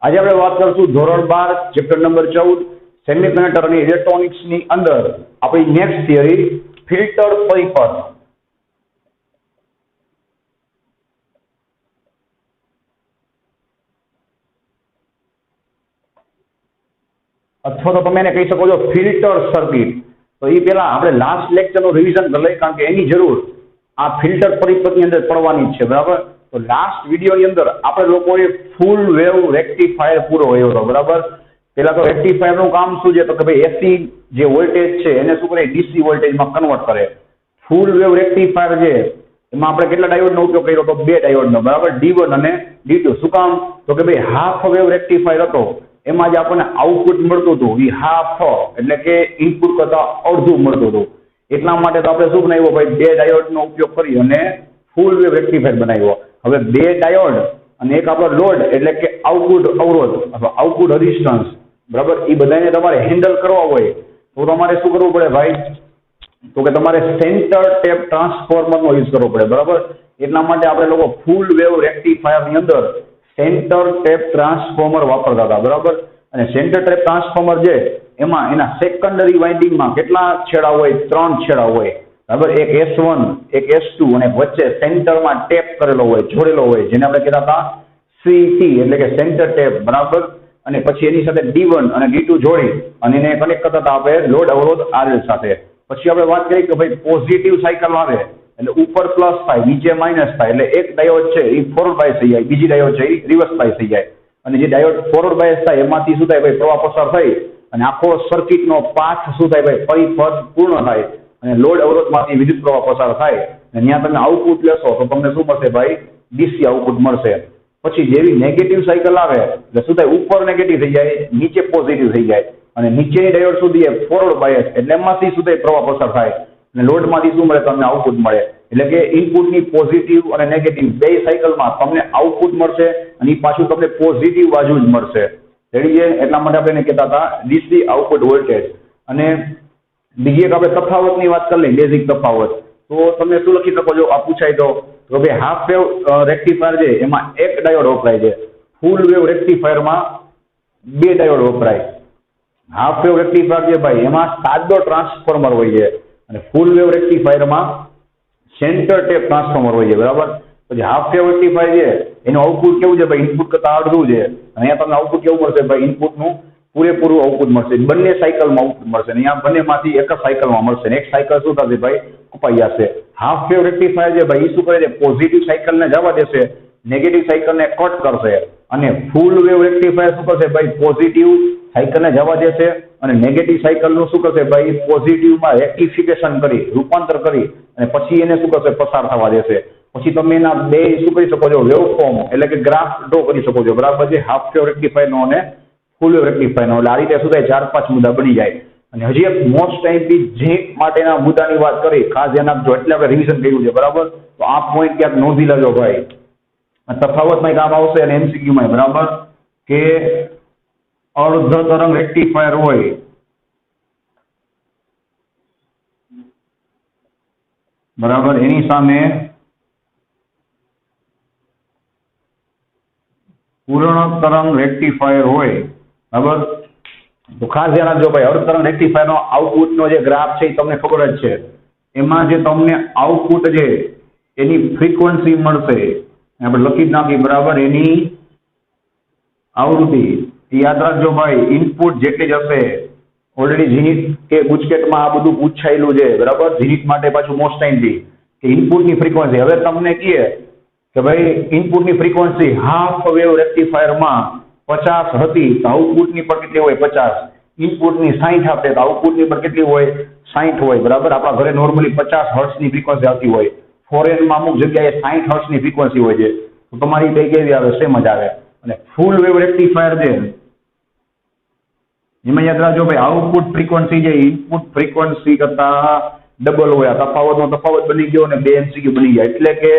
આજે આપણે વાત કરશું ધોરણ 12 ચેપ્ટર નંબર 14 સેમિકન્ડક્ટર અને ઇલેક્ટ્રોનિક્સ ની અંદર આપણી નેક્સ્ટ થિયરી ફિલ્ટર પરિપથ અથવા તો તમે એને કહી શકો છો ફિલ્ટર સર્કિટ। તો એ પહેલા આપણે લાસ્ટ લેક્ચરનું રિવિઝન કરી લઈએ કારણ કે એની જરૂર આ ફિલ્ટર પરિપથની અંદર પડવાની જ છે, બરાબર। તો લાસ્ટ વિડીયોની અંદર આપણે લોકોએ ફૂલ વેવ રેક્ટિફાયર પૂરો કર્યો હતો, બરાબર। પહેલા તો રેક્ટિફાયરનું કામ શું છે તો કે ભાઈ એસી જે વોલ્ટેજ છે એને શું કરે ડીસી વોલ્ટેજમાં કન્વર્ટ કરે। ફૂલ વેવ રેક્ટિફાયર છે એમાં આપણે કેટલા ડાયોડનો ઉપયોગ કર્યો તો 2 ડાયોડનો, બરાબર, D1 અને D2। શું કામ તો કે ભાઈ હાફ વેવ રેક્ટિફાયર હતો એમાં જે આપણને આઉટપુટ મળતું હતું એ હાફ એટલે કે ઇનપુટ કરતા અડધું મળતું હતું। એટલા માટે તો આપણે શું બનાવ્યો ભાઈ 2 ડાયોડનો ઉપયોગ કરી અને ફૂલ વેવ રેક્ટિફાયર બનાવ્યો। હવે 2 ડાયોડ અને એક આપણો લોડ એટલે કે આઉટપુટ અવરોધ અથવા આઉટપુટ રેઝિસ્ટન્સ, બરાબર, એ બધાને તમારે હેન્ડલ કરવા હોય તો તમારે શું કરવું પડે ભાઈ તો કે તમારે સેન્ટર ટેપ ટ્રાન્સફોર્મરનો યુઝ કરવો પડે, બરાબર। એટલા માટે આપણે લોકો ફૂલ વેવ રેક્ટિફાયરની અંદર સેન્ટર ટેપ ટ્રાન્સફોર્મર વાપરતા હતા, બરાબર। અને સેન્ટર ટેપ ટ્રાન્સફોર્મર છે એમાં એના સેકન્ડરી વાઇન્ડિંગમાં કેટલા છેડા હોય 3 છેડા હોય, બરાબર। એક S1 એક S2 અને વચ્ચે સેન્ટરમાં ટેપ કરેલો હોય, જોડેલો હોય, જેને આપણે કહેતા હતા CT એટલે કે સેન્ટર ટેપ, બરાબર। અને પછી એની સાથે D1 અને D2 જોડી અને એને કનેક્ટ કરતા હતા આપણે લોડ અવરોધ RL સાથે। પછી આપણે વાત કરી કે ભાઈ પોઝિટિવ સાયકલ આવે એટલે ઉપર પ્લસ થાય નીચે માઇનસ થાય એટલે એક ડાયોડ છે એ ફોરવર્ડ બાયસ થઈ જાય, બીજી ડાયોડ છે એ રિવર્સ બાયસ થઈ જાય। અને જે ડાયોડ ફોરવર્ડ બાયસ થાય એમાંથી શું થાય ભાઈ પ્રવાહ પસાર થઈ અને આખો સર્કિટનો પાથ શું થાય ભાઈ પરિપથ પૂર્ણ થાય અને લોડ અવરોધમાંથી વિદ્યુત પ્રવાહ પસાર થાય અને ત્યાં તમે આઉટપુટ લેશો તો તમને શું મળશે ભાઈ ડીસી આઉટપુટ મળશે। પછી જેવી નેગેટિવ સાયકલ આવે એટલે શું થાય ઉપર નેગેટિવ થઈ જાય નીચે પોઝિટિવ થઈ જાય અને નીચેની ડાયોડ સુધી ફોરવર્ડ બાયસ એટલે એમાંથી શું થાય પ્રવાહ પસાર થાય અને લોડમાંથી શું મળે તમને આઉટપુટ મળે। એટલે કે ઇનપુટની પોઝિટિવ અને નેગેટિવ બે સાયકલમાં તમને આઉટપુટ મળશે અને એ પાછું તમને પોઝિટિવ બાજુ જ મળશે, રેડી છે। એટલા માટે આપણે એને કહેતા હતા ડીસી આઉટપુટ વોલ્ટેજ। અને બીજી એક આપણે તફાવતની વાત કરી લઈએ, બેઝિક તફાવત। તો તમે શું લખી શકો છો આ પૂછાય તો ભાઈ હાફ વેવ રેક્ટિફાયર છે એમાં એક ડાયોડ વપરાય છે, ફૂલ વેવ રેક્ટિફાયરમાં 2 ડાયોડ વપરાય। હાફ વેવ રેક્ટિફાયર છે ભાઈ એમાં સાદો ટ્રાન્સફોર્મર હોય છે અને ફૂલ વેવ રેક્ટિફાયરમાં સેન્ટર ટેપ ટ્રાન્સફોર્મર હોય છે, બરાબર। પછી હાફ વેવ રેક્ટિફાયર છે એનું આઉટપુટ કેવું છે ભાઈ ઇનપુટ કરતા અડધું છે, અહીંયા તમને આઉટપુટ કેવું મળશે ભાઈ ઇનપુટનું પૂરેપૂરું આઉટપુટ મળશે, બંને સાયકલમાં આઉટપુટ મળશે અને અહીંયા બંનેમાંથી એક જ સાયકલમાં મળશે ને એક સાયકલ શું થશે ભાઈ કપાઈ જશે। હાફ વેવ રેક્ટિફાયર છે ભાઈ એ શું કરે છે પોઝિટિવ સાયકલને જવા દેશે, નેગેટિવ સાયકલને કટ કરશે અને ફૂલ વેવ રેક્ટિફાયર શું કરશે ભાઈ પોઝિટિવ સાયકલને જવા દેશે અને નેગેટિવ સાયકલનું શું કરશે ભાઈ પોઝિટિવમાં રેક્ટિફિકેશન કરી રૂપાંતર કરી અને પછી એને શું કરશે પસાર થવા દેશે। પછી તમે એના બે શું કરી શકો છો વેવફોર્મ એટલે કે ગ્રાફ ડ્રો કરી શકો છો, બરાબર છે, હાફ વેવ રેક્ટિફાયરનો અને ફૂલ વેવ રેક્ટિફાયરનો। એટલે આ રીતે શું થાય 4-5 મુદ્દા બની જાય। અને હજી એક મોસ્ટ ટાઈમથી ઝીંક માટેના મુદ્દાની વાત કરી ખાસ ધ્યાન આપજો એટલે આપણે રિવિઝન કર્યું છે, બરાબર। તો આ પોઈન્ટ ક્યાંક નોંધી લેજો ભાઈ, તફાવતમાં કામ આવશે અને MCQ માં, બરાબર, કે અર્ધ તરંગ રેક્ટિફાયર હોય બરાબર એની સામે પૂર્ણ તરંગ રેક્ટિફાયર હોય, બરાબર। તો ખાસ ધ્યાન રાખજો ભાઈ અર્ધ તરંગ રેક્ટિફાયરનો આઉટપુટનો જે ગ્રાફ છે એ તમને ખબર જ છે, એમાં જે તમને આઉટપુટ છે એની ફ્રીક્વન્સી મળશે આપણે લખી જ નાખી, બરાબર, એની આવૃત્તિ યાદ રાખજો ભાઈ ઇનપુટ જેટલી જ હશે। ઓલરેડી ઝીનિટ કે ગુજકેટમાં આ બધું પૂછાયેલું છે, બરાબર, ઝીનિટ માટે પાછું મોસ્ટ ટાઈમથી કે ઇનપુટની ફ્રીક્વન્સી હવે તમને કહે કે ભાઈ ઇનપુટની ફ્રીક્વન્સી હાફ વેવ રેક્ટિફાયરમાં 50 હતી તો આઉટપુટની પર કેટલી હોય 50, ઇનપુટની 60 આપે તો આઉટપુટની પર કેટલી હોય 60 હોય, બરાબર। આપણા ઘરે નોર્મલી 50 હર્ટ્ઝની ફ્રીક્વન્સી આવતી હોય, ફોરેનમાં અમુક જગ્યાએ 60 હર્ટ્ઝની ફ્રીક્વન્સી હોય છે, તો તમારી બે કેવી આવે સેમ જ આવે। અને ફૂલ વેવ રેક્ટિફાયર છે એમાં યાદ રાખજો ભાઈ આઉટપુટ ફ્રીક્વન્સી જે ઇનપુટ ફ્રીક્વન્સી કરતા ડબલ હોય, આ તફાવતનો તફાવત બની ગયો અને 2 MCQ બની ગયા। એટલે કે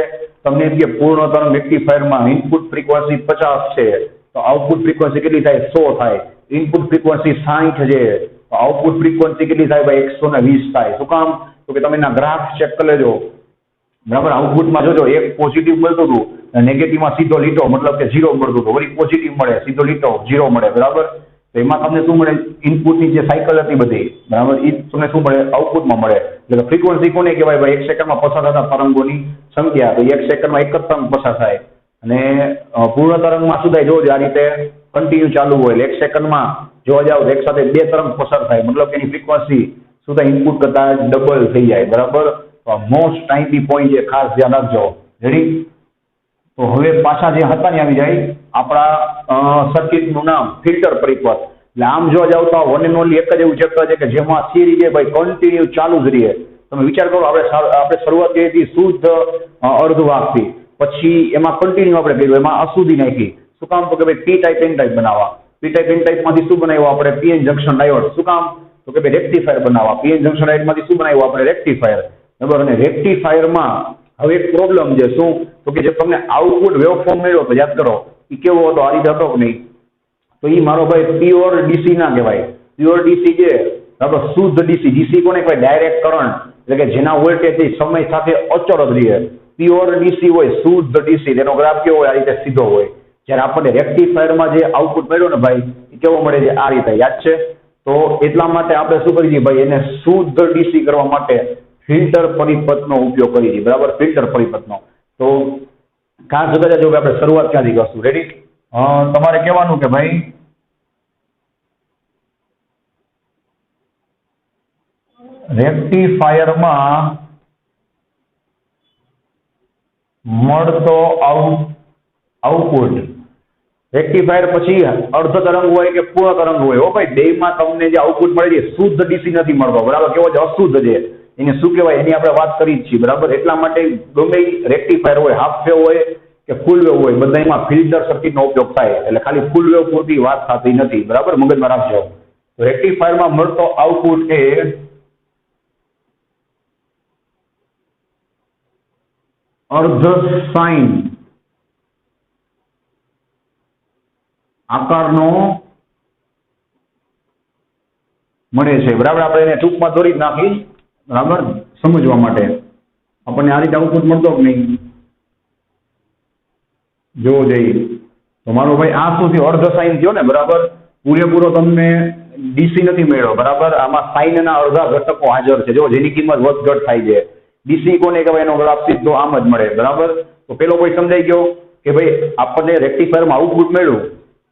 તમને એમ કે પૂર્ણ તરંગ રેક્ટિફાયરમાં ઇનપુટ ફ્રીક્વન્સી 50 છે તો આઉટપુટ ફ્રીક્વન્સી કેટલી થાય 100 થાય, ઇનપુટ ફ્રીક્વન્સી 60 છે તો આઉટપુટ ફ્રીક્વન્સી કેટલી થાય ભાઈ 120 થાય। શું કામ તો કે તમે એના ગ્રાફ ચેક કરી લેજો બરાબર, આઉટપુટમાં જોજો એક પોઝિટિવ મળતું હતું, નેગેટિવમાં સીધો લીટો મતલબ કે 0 મળતું હતું, વળી પોઝિટિવ મળે સીધો લીટો 0 મળે, બરાબર. તો એમાં તમને શું મળે, ઇનપુટની જે સાયકલ હતી બધી, બરાબર, એ તમને શું મળે, આઉટપુટમાં મળે. એટલે ફ્રીક્વન્સી કોને કહેવાય ભાઈ, 1 સેકન્ડમાં પસાર થતા તરંગોની સંખ્યા. તો 1 સેકન્ડમાં એક જ તરંગ પસાર થાય. અને પૂર્ણ તરંગમાં શું થાય, જોજો આ રીતે કન્ટિન્યુ ચાલુ હોય એટલે 1 સેકન્ડમાં જોવા જાવ એક સાથે 2 તરંગ પસાર થાય, મતલબ કે એની ફ્રીક્વન્સી શું થાય, ઇનપુટ કરતા ડબલ થઈ જાય, બરાબર. તો મોસ્ટ ટાઈપી પોઈન્ટ છે, ખાસ ધ્યાન રાખજો. રેડી? તો હવે પાછા જે હતા ને આવી જાય આપણા સર્કિટનું નામ ફિલ્ટર પરિપથ. એટલે આમ જોવા જાવ તો વન એન્ડ ઓનલી એક જ એવું ચેપ્ટર છે કે જેમાં થિયરી છે ભાઈ કન્ટિન્યુ ચાલુ જ રહે. તમે વિચાર કરો, આપણે શરૂઆત કરી હતી શુદ્ધ અર્ધવાહકથી, પછી એમાં કન્ટિન્યુ આપણે કર્યું, એમાં અશુદ્ધિ નાખી. શું કામ? તો કે ભાઈ પી ટાઈપ એન ટાઈપ બનાવવા. પી ટાઈપ એન ટાઈપમાંથી શું બનાવ્યું આપણે, પીએન જંક્શન ડાયોડ. શું કામ? તો કે ભાઈ રેક્ટિફાયર બનાવવા. પીએન જંક્શન ડાયોડમાંથી શું બનાવ્યું આપણે, રેક્ટિફાયર. બરાબર. અને રેક્ટિફાયરમાં હવે એક પ્રોબ્લેમ છે, શું? તો કે જે તમને આઉટપુટ વેવફોર્મ મળ્યો તો યાદ કરો એ કેવો હતો, આ રીતે હતો કે નહીં? તો એ મારો ભાઈ પ્યોર ડીસી ના કહેવાય. પ્યોર ડીસી છે, બરાબર, શુદ્ધ ડીસી. ડીસી કોને કહેવાય? ડાયરેક્ટ કરંટ, એટલે કે જેના વોલ્ટેજ સમય સાથે અચળ જ રહે. પ્યોર ડીસી હોય, શુદ્ધ ડીસી, તેનો ગ્રાફ કેવો હોય, આ રીતે સીધો હોય. જ્યારે આપણને રેક્ટિફાયરમાં જે આઉટપુટ મળ્યો ને ભાઈ, એ કેવો મળે છે, આ રીતે. યાદ છે? તો એટલા માટે આપણે શું કરી દઈએ ભાઈ, એને શુદ્ધ ડીસી કરવા માટે ફિલ્ટર પરિપથનો ઉપયોગ કરી દઈએ, બરાબર, ફિલ્ટર પરિપથનો. તો ખાસ જોતા જો આપણે શરૂઆત ક્યાંથી કરશું. રેડી? તમારે કહેવાનું કે ભાઈ રેક્ટિફાયરમાં મળતો આઉટપુટ, રેક્ટિફાયર પછી અર્ધ તરંગ હોય કે પૂર્ણ તરંગ હોય, હો ભાઈ, બેમાં તમને જે આઉટપુટ મળે છે શુદ્ધ ડીસી નથી મળતો, બરાબર. કેવો છે? અશુદ્ધ છે. એને શું કહેવાય, એની આપણે વાત કરી જ છીએ, બરાબર. એટલા માટે ગમે રેક્ટિફાયર હોય, હાફ વેવ હોય કે ફૂલ વેવ હોય, બધામાં ફિલ્ટર સર્કિટનો ઉપયોગ થાય. એટલે ખાલી ફૂલ વેવ પૂરતી વાત થતી નથી, બરાબર, મગજમાં રાખજો. તો રેક્ટિફાયરમાં મળતો આઉટપુટ એ અર્ધ સાઇન આકારનો મળે છે, બરાબર. આપણે એને ટૂંકમાં દોરી નાખી, બરાબર, સમજવા માટે. આપણને આ રીતે આઉટપુટ મળતો કે નહીં, જોવો જોઈએ. તો મારો ભાઈ આ શું થયું, અર્ધ સાઇન થયો ને, બરાબર. પૂરેપૂરો તમને ડીસી નથી મળ્યો, બરાબર. આમાં સાઇનના અડધા ઘટકો હાજર છે, જો જેની કિંમત વધઘટ થાય છે. ડીસી કોને કહેવાય, એનો ગ્રાફ સીધો આમ જ મળે, બરાબર. તો પેલો કોઈ સમજાઈ ગયો કે ભાઈ આપણને રેક્ટિફાયરમાં આઉટપુટ મળ્યું,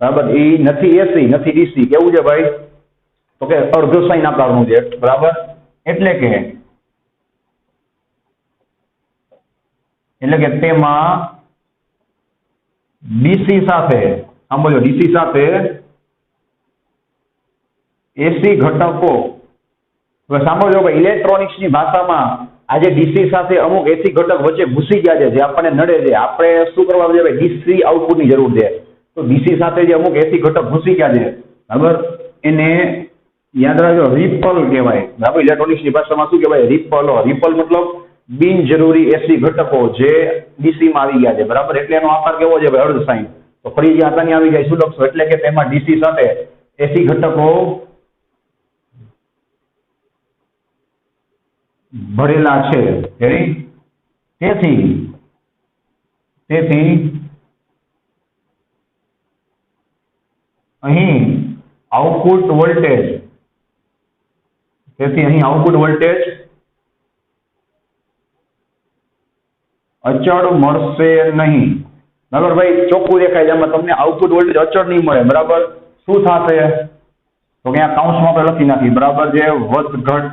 બરાબર, એ નથી એસી નથી ડીસી, કેવું છે ભાઈ? તો કે અર્ધ સાઇન આકારનું છે, બરાબર. એટલે કે તેમાં ડીસી સાથે, સાંભળજો, ડીસી સાથે એસી ઘટકો. હવે સાંભળજો ભાઈ, ઇલેક્ટ્રોનિક્સની ભાષામાં આજે ડીસી સાથે અમુક એસી ઘટક વચ્ચે ઘૂસી ગયા છે, જે આપણને નડે છે. આપણે શું કરવા જોઈએ ભાઈ, ડીસી આઉટપુટની જરૂર છે. તો ડીસી સાથે જે અમુક એસી ઘટક ઘૂસી ગયા છે, બરાબર, એને યાદ રાખજો, રિપલ કહેવાય, બરાબર. ઇલેક્ટ્રોનિક્સની ભાષામાં શું કહેવાય? રિપલ. રિપલ મતલબ બિનજરૂરી એસી ઘટકો જે ડીસીમાં આવી ગયા છે, બરાબર. એટલે એનો આકાર કેવો છે ભાઈ? અર્ધ સાઇન. તો ફરી જે આકારની આવી જાય શું લખશો? એટલે કે તેમાં ડીસી સાથે એસી ઘટકો ભરેલા છે. તેથી અહીં આઉટપુટ વોલ્ટેજ અચળ મળશે નહીં, બરાબર ભાઈ. ચોખ્ખું દેખાય છે, એમાં તમને આઉટપુટ વોલ્ટેજ અચળ નહીં મળે, બરાબર. શું થશે? તો કે આ કૌંસમાં આપણે લખી નાખી, બરાબર, જે વધઘટ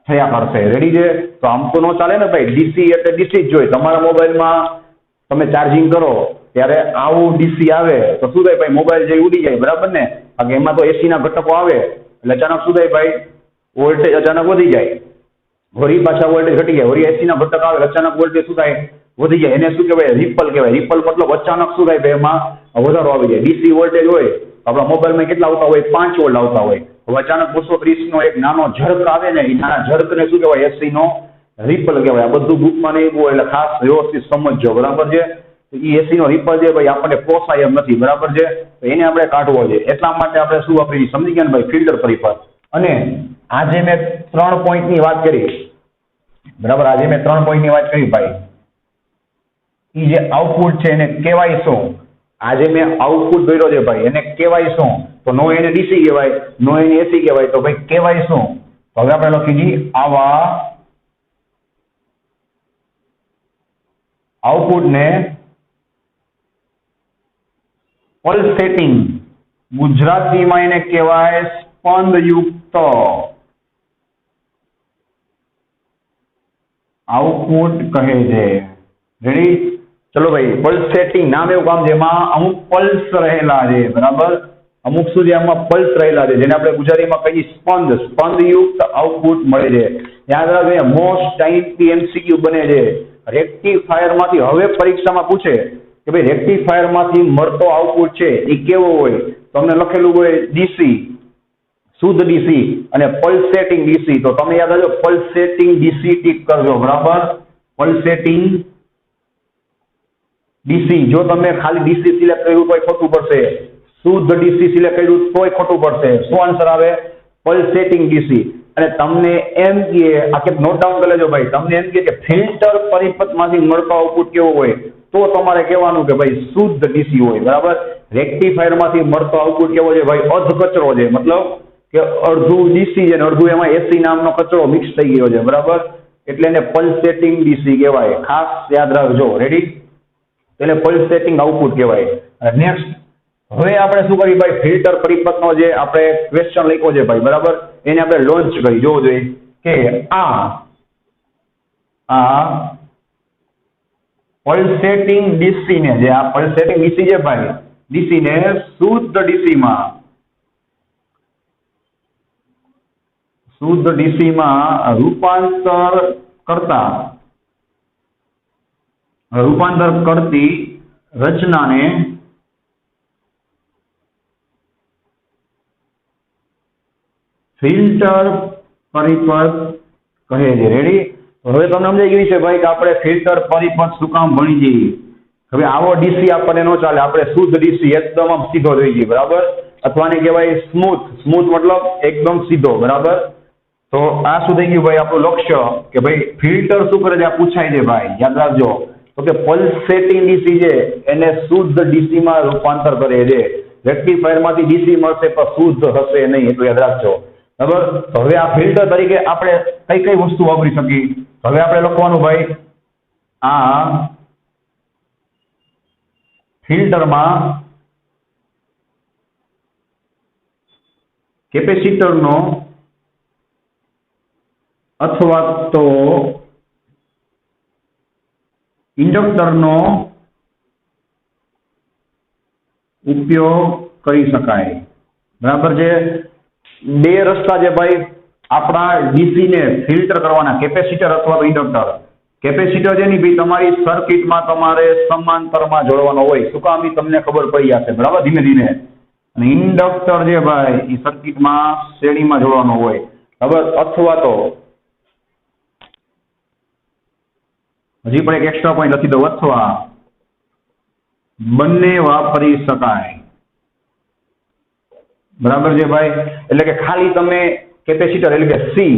થયા કરશે. રેડી છે? તો આમ તો ન ચાલે ને ભાઈ, ડીસી એટલે ડીસી જ જોઈએ. તમારા મોબાઈલમાં તમે ચાર્જિંગ કરો ત્યારે આવું ડીસી આવે તો શું થાય ભાઈ? મોબાઈલ જે ઉડી જાય, બરાબર ને. કારણ કે એમાં તો એસી ના ઘટકો આવે એટલે અચાનક શું થાય ભાઈ? વોલ્ટેજ અચાનક વધી જાય, વળી પાછા વોલ્ટેજ ઘટી જાય, વળી એસી ના ઘટક આવે અચાનક વોલ્ટેજ શું થાય? વધી જાય. એને શું કહેવાય? રિપલ કહેવાય. રિપલ મતલબ અચાનક શું થાય ભાઈ? એમાં વધારો આવી જાય. ડીસી વોલ્ટેજ હોય આપણા મોબાઈલમાં કેટલા આવતા હોય? 5 વોલ્ટ આવતા હોય. હવે અચાનક 230 નો એક નાનો ઝર્ક આવે ને, એ નાના ઝર્કને શું કહેવાય? એસી નો રિપલ કહેવાય. આ બધું બુકમાં નહીં હોય એટલે ખાસ વ્યવસ્થિત સમજજો, બરાબર છે. એ એસી નો રિપલ છે ભાઈ, આપણને પોસાય એમ નથી, બરાબર છે. તો એને આપણે કાઢવો છે. એટલા માટે આપણે શું વાપરીએ? સમજી ગયા ને ભાઈ? ફિલ્ટર પરિપથ. અને આજે મેં 3 પોઈન્ટની વાત કરી, બરાબર, આજે મેં 3 પોઈન્ટની વાત કરી ભાઈ. ઈ જે આઉટપુટ છે એને કહેવાય શું? આજે મેં આઉટપુટ દોર્યો છે ભાઈ, એને કહેવાય શું? તો નો એને ડીસી કહેવાય, નો એને એસી કહેવાય, તો ભાઈ કહેવાય શું? તો હવે આપણે લખી દઈએ આવા આઉટપુટ ને પલ્સેટિંગ, ગુજરાતીમાં એને કહેવાય સ્પંદયુક્ત આઉટપુટ કહે છે. રેડી? ચલો ભાઈ, પલ્સેટિંગ નામ એવું કામ છે, એમાં અમુક પલ્સ રહેલા છે, બરાબર, અમુક સુધી આમાં પલ્સ રહેલા છે, જેને આપણે ગુજરાતીમાં કહીએ સ્પંદયુક્ત આઉટપુટ મળે છે. યાદ રાખજો, મોસ્ટ ટાઈમ એમસીક્યુ બને છે. રેક્ટિફાયર માંથી હવે પરીક્ષામાં પૂછે કે ભાઈ રેક્ટિફાયર માંથી મળતો આઉટપુટ છે એ કેવો હોય, તો તમને લખેલું હોય ડીસી, શુદ્ધ ડીસી અને પલ્સેટિંગ ડીસી. તો તમે યાદ રાખજો, પલ્સેટિંગ ડીસી ટીક કરજો, બરાબર, પલ્સેટિંગ ડીસી. જો તમે ખાલી ડીસી સિલેક્ટ કર્યું તોય ખોટું પડશે, શુદ્ધ ડીસી સિલેક્ટ કર્યું તોય ખોટું પડશે. શું આન્સર આવે? Pulsating DC. અને તમને એમ કે આ કે નોટ ડાઉન કરી લેજો ભાઈ, તમને એમ કે ફિલ્ટર પરિપથમાંથી મળતો આઉટપુટ કેવો હોય, તો તમારે કહેવાનું કે ભાઈ શુદ્ધ ડીસી હોય, બરાબર. રેક્ટિફાયર માંથી મળતો આઉટપુટ કેવો છે ભાઈ? અર્ધ કચરો છે, મતલબ કે અડધું ડીસી છે ને અડધું એમાં એસી નામનો કચરો મિક્સ થઈ ગયો છે, બરાબર, એટલે એને પલ્સેટિંગ ડીસી કહેવાય. ખાસ યાદ રાખજો. રેડી? એટલે પલ્સેટિંગ આઉટપુટ કહેવાય. નેક્સ્ટ, હવે આપણે શું કરીએ ભાઈ, ફિલ્ટર પરિપથનો જે આપણે ક્વેશ્ચન લખ્યો છે ભાઈ, બરાબર, એને આપણે લોન્ચ કરી જોવો જોઈએ કે આ પલ્સેટિંગ ડીસી ને, જે આ પલ્સેટિંગ ડીસી છે ભાઈ, ડીસી ને શુદ્ધ ડીસીમાં રૂપાંતર કરતી રચનાને ફિલ્ટર પરિપથ કહે છે. રેડી? હવે તમને સમજાઈ ગયું છે ભાઈ કે આપણે ફિલ્ટર પરિપથ શું કામ ભણી જઈએ. હવે આવો ડીસી આપણને ન ચાલે, આપણે શુદ્ધ ડીસી એકદમ આમ સીધો જોઈએ, બરાબર, અથવા ને કહેવાય સ્મૂથ મતલબ એકદમ સીધો, બરાબર. તો આ શું થઈ ગયું ભાઈ આપણું લક્ષ્ય કે ભાઈ ફિલ્ટર શું કરે છે આ પૂછાય છે ભાઈ, યાદ રાખજો. તો કે પલ્સેટિંગ ડીસી છે એને શુદ્ધ ડીસીમાં રૂપાંતર કરે છે. રેક્ટિફાયર માંથી ડીસી મળશે પણ શુદ્ધ હશે નહીં, એટલું યાદ રાખજો, બરાબર. તો હવે આ ફિલ્ટર તરીકે આપણે કઈ વસ્તુ વાપરી શકીએ? હવે આપણે લખવાનું ભાઈ આ ફિલ્ટરમાં કેપેસિટરનો અથવા તો ઇન્ડક્ટરનો ઉપયોગ કરી શકાય, બરાબર છે. બે રસ્તા છે ભાઈ આપણા ડીસી ને ફિલ્ટર કરવાના, કેપેસિટર અથવા તો ઇન્ડક્ટર. કેપેસિટર છે ને ભાઈ તમારી સર્કિટમાં તમારે સમાંતરમાં જોડવાનો હોય, શું કામ? તમને ખબર પડી જશે, બરાબર, ધીમે ધીમે. અને ઇન્ડક્ટર છે ભાઈ એ સર્કિટમાં શ્રેણીમાં જોડવાનો હોય, બરાબર. અથવા તો હજી પણ એક એક્સ્ટ્રા પોઈન્ટ લખી દઉં, અથવા બંને વાપરી શકાય, બરાબર છે ભાઈ. એટલે કે ખાલી તમે કેપેસિટર એટલે કે સી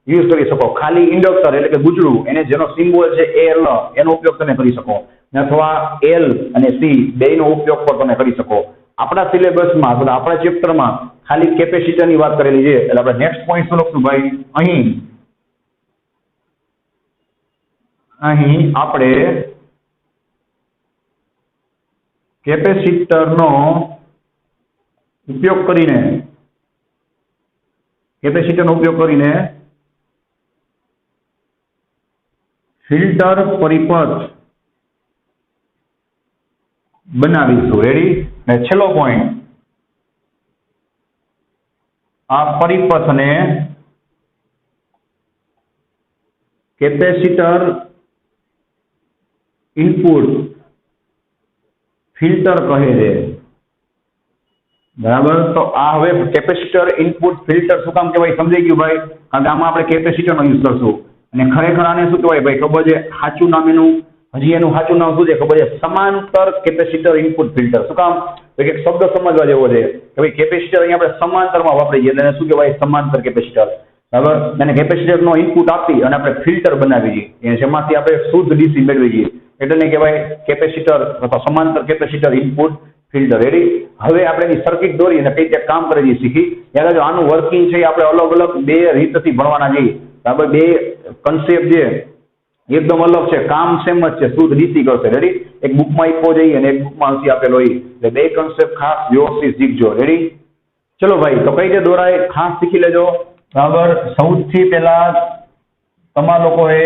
યુઝ કરી શકો, ખાલી ઇન્ડક્ટર એટલે કે ગુજરું એને જેનો સિમ્બોલ છે એલ એનો ઉપયોગ તમે કરી શકો, અથવા એલ અને સી બેયનો ઉપયોગ પણ તમે કરી શકો. આપણા સિલેબસમાં અથવા આપણા ચેપ્ટરમાં ખાલી કેપેસિટરની વાત કરેલી છે. એટલે આપણે નેક્સ્ટ પોઈન્ટ શું લખશું ભાઈ? અહીં આપણે કેપેસિટરનો ઉપયોગ કરીને ફિલ્ટર પરિપથ બનાવીશું. રેડી? ને છેલ્લો પોઈન્ટ, આ પરિપથને કેપેસિટર ઇનપુટ ફિલ્ટર કહે છે, બરાબર. તો આ હવે કેપેસિટર ઇનપુટ ફિલ્ટર શું કામ કહેવાય સમજાઈ ગયું ભાઈ? કારણ કે આમાં આપણે કેપેસિટરનો યુઝ કરશું. અને ખરેખર આને શું કહેવાય ભાઈ ખબર છે? સાચું નામ એનું, હજી એનું સાચું નામ શું છે ખબર છે? સમાંતર કેપેસિટર ઇનપુટ ફિલ્ટર. શું કામ? તો એક શબ્દ સમજવા જેવો છે કે ભાઈ કેપેસિટર અહીંયા આપણે સમાંતરમાં વાપરીએ એટલે શું કહેવાય? સમાંતર કેપેસિટર. બરાબર, અને કેપેસિટરનો ઇનપુટ આપી અને આપણે ફિલ્ટર બનાવી છીએ જેમાંથી આપણે શુદ્ધ ડીસી મેળવી છીએ એટલે ને કહેવાય કેપેસિટર અથવા સમાંતર કેપેસિટર ઇનપુટ ફિલ્ટર. રેડી. હવે આપણે એની સર્કિટ દોરી અને કઈ રીતે કામ કરે છે શીખી. યાદ જો આનું વર્કિંગ છે આપણે અલગ અલગ બે રીતથી ભણવાના છીએ. બરાબર, બે કન્સેપ્ટ જે એકદમ અલગ છે, કામ સેમ જ છે, શુદ્ધ ડીસી કરશે. રેડી. એક બુકમાં આપ્યો જઈએ અને એક બુકમાં હજી આપેલો હોય એટલે બે કન્સેપ્ટ ખાસ વ્યવસ્થિત શીખજો. રેડી. ચલો ભાઈ, તો કઈ રીતે દોરાય ખાસ શીખી લેજો. બરાબર, સૌથી પહેલા તમારા લોકોએ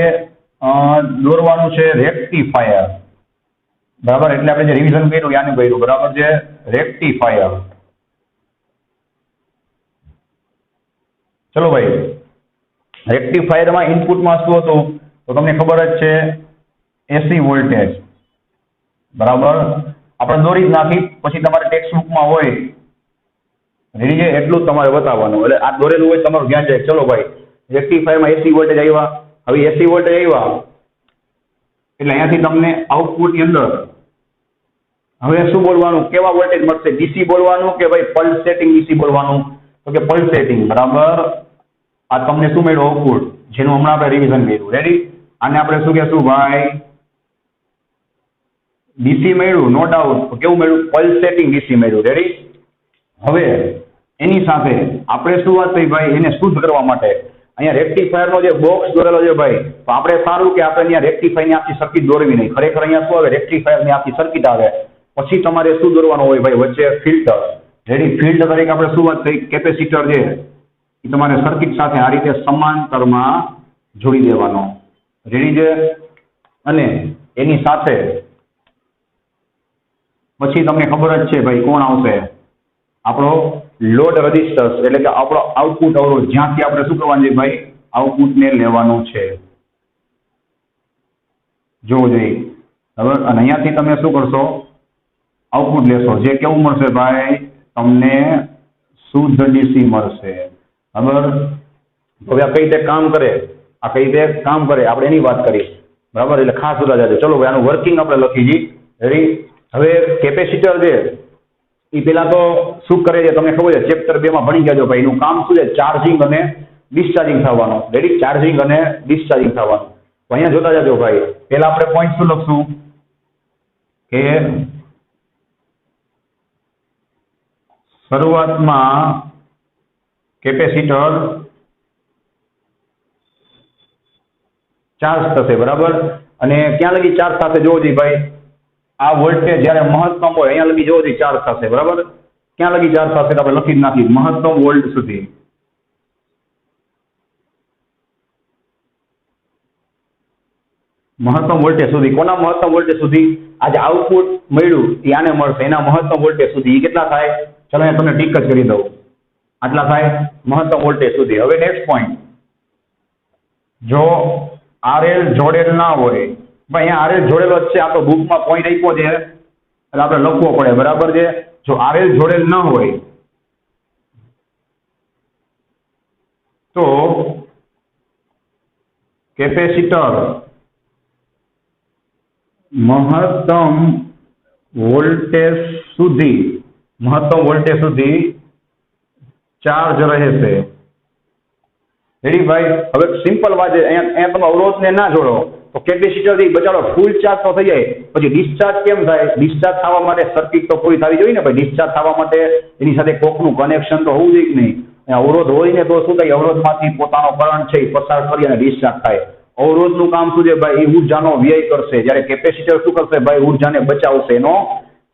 દોરવાનું છે રેક્ટિફાયર. બરાબર, એટલે આપણે જે રિવિઝન કર્યું યાને કર્યું. બરાબર છે, રેક્ટિફાયર. ચલો ભાઈ, રેક્ટિફાયરમાં ઇનપુટમાં શું હતું તો તમને ખબર જ છે, એસી વોલ્ટેજ. બરાબર, આપણે દોરી જ નાખી, પછી તમારે ટેક્સ્ટ બુકમાં હોય રેડી છે એટલું જ તમારે બતાવવાનું, એટલે આ દોરેલું હોય તમારું ધ્યાન જાય. ચલો ભાઈ, રેક્ટિફાયરમાં એસી વોલ્ટેજ આવ્યા. હવે એસી વોલ્ટેજ આવ્યા એટલે અહીંયાથી તમને આઉટપુટની અંદર હવે શું બોલવાનું, કેવા વોલ્ટેજ મળશે? ડીસી બોલવાનું કે ભાઈ પલ્સેટિંગ ડીસી બોલવાનું? તો કે પલ્સેટિંગ. બરાબર, આ તમને શું મળ્યું આઉટપુટ, જેનું હમણાં આપણે રિવિઝન કર્યું. રેડી. આને આપણે શું કહેશું ભાઈ? ડીસી મળ્યું, નો ડાઉટ. કેવું મળ્યું? પલ્સેટિંગ ડીસી મળ્યું. રેડી. હવે એની સાથે આપણે શું વાત થઈ ભાઈ, એને શુદ્ધ કરવા માટે અહીંયા રેક્ટિફાયરનો જે બોક્સ દોરેલો છે ભાઈ, તો આપણે સારું કે આપણે અહીંયા રેક્ટિફાયરની આખી સર્કિટ દોરવી નહીં. ખરેખર અહીંયા શું આવે, રેક્ટિફાયરની આખી સર્કિટ આવે, પછી તમારે શું દોરવાનું હોય ભાઈ? વચ્ચે ફિલ્ટર. રેડી. ફિલ્ટર તરીકે આપણે શું વાત થઈ, કેપેસિટર છે એ તમારે સર્કિટ સાથે આ રીતે સમાંતરમાં જોડી દેવાનો. રેડી છે. અને એની સાથે પછી તમને ખબર જ છે ભાઈ કોણ આવશે, આપણો લોડ રેઝિસ્ટન્સ, એટલે કે આપણો આઉટપુટ અવરોધ, જ્યાંથી આપણે શું કરવાનું છે ભાઈ? આઉટપુટને લેવાનું છે. જોવું જોઈએ. બરાબર, અને અહીંયાથી તમે શું કરશો? આઉટપુટ લેશો, જે કેવું મળશે ભાઈ? તમને શુદ્ધ ડીસી મળશે. બરાબર. હવે આ કઈ રીતે કામ કરે, આ કઈ રીતે કામ કરે આપણે એની વાત કરી. બરાબર, એટલે ખાસ જોતા જજો. ચલો ભાઈ, આનું વર્કિંગ આપણે લખી જઈએ. રેડી. હવે કેપેસિટર છે એ પેલા તો શું કરે છે તમને ખબર છે, ચેપ્ટર 2 માં ભણી ગયા છો ભાઈ. એનું કામ શું છે? ચાર્જિંગ અને ડિસ્ચાર્જિંગ થવાનું. રેડી. ચાર્જિંગ અને ડિસ્ચાર્જિંગ થવાનું. તો અહીંયા જોતા જજો ભાઈ. પેલા આપણે પોઈન્ટ શું લખશું કે શરૂઆતમાં કેપેસિટર ચાર્જ થશે. બરાબર, અને ક્યાં લગી ચાર્જ થશે જોવો જોઈએ ભાઈ? આ વોલ્ટેજ જ્યારે મહત્તમ હોય અહીંયા લગી જોવો જોઈએ ચાર્જ થશે. બરાબર, ક્યાં લગી ચાર્જ થશે તો આપણે લખી જ નાખી, મહત્તમ વોલ્ટ સુધી. મહત્તમ વોલ્ટેજ સુધી. કોના મહત્તમ વોલ્ટેજ સુધી? આજે આઉટપુટ મળ્યું એ આને મળશે, એના મહત્તમ વોલ્ટેજ સુધી. એ કેટલા થાય? ચલો અહીંયા તમને ટીક જ કરી દઉં. આટલા થાય મહત્તમ વોલ્ટેજ સુધી. હવે નેક્સ્ટ પોઈન્ટ, જો RL જોડેલ ના હોય ભાઈ, અહીંયા RL જોડેલો જ છે, આ તો બુકમાં પોઈન્ટ આપ્યો છે એટલે આપણે લખવો પડે. બરાબર છે. જો RL જોડેલ ન હોય તો કેપેસિટર મહત્તમ વોલ્ટેજ સુધી ચાર્જ રહેશે. રેડી ભાઈ. હવે સિમ્પલ વાત છે, અહીંયા તમે અવરોધને ના જોડો તો કેપેસિટર થી બચાડો ફૂલ ચાર્જ તો થઈ જાય, પછી ડિસ્ચાર્જ કેમ થાય? ડિસ્ચાર્જ થવા માટે સર્કિટ તો પૂરી થવી જોઈએ ને ભાઈ. ડિસ્ચાર્જ થવા માટે એની સાથે કોકનું કનેક્શન તો હોવું જોઈએ કે નહીં? અવરોધ હોય ને તો શું થાય? અવરોધમાંથી પોતાનો કરંટ છે એ પસાર કરી અને ડિસ્ચાર્જ થાય. અવરોધનું કામ શું છે ભાઈ? એ ઉર્જાનો વ્યય કરશે, જ્યારે કેપેસિટર શું કરશે ભાઈ? ઉર્જાને બચાવશે, એનો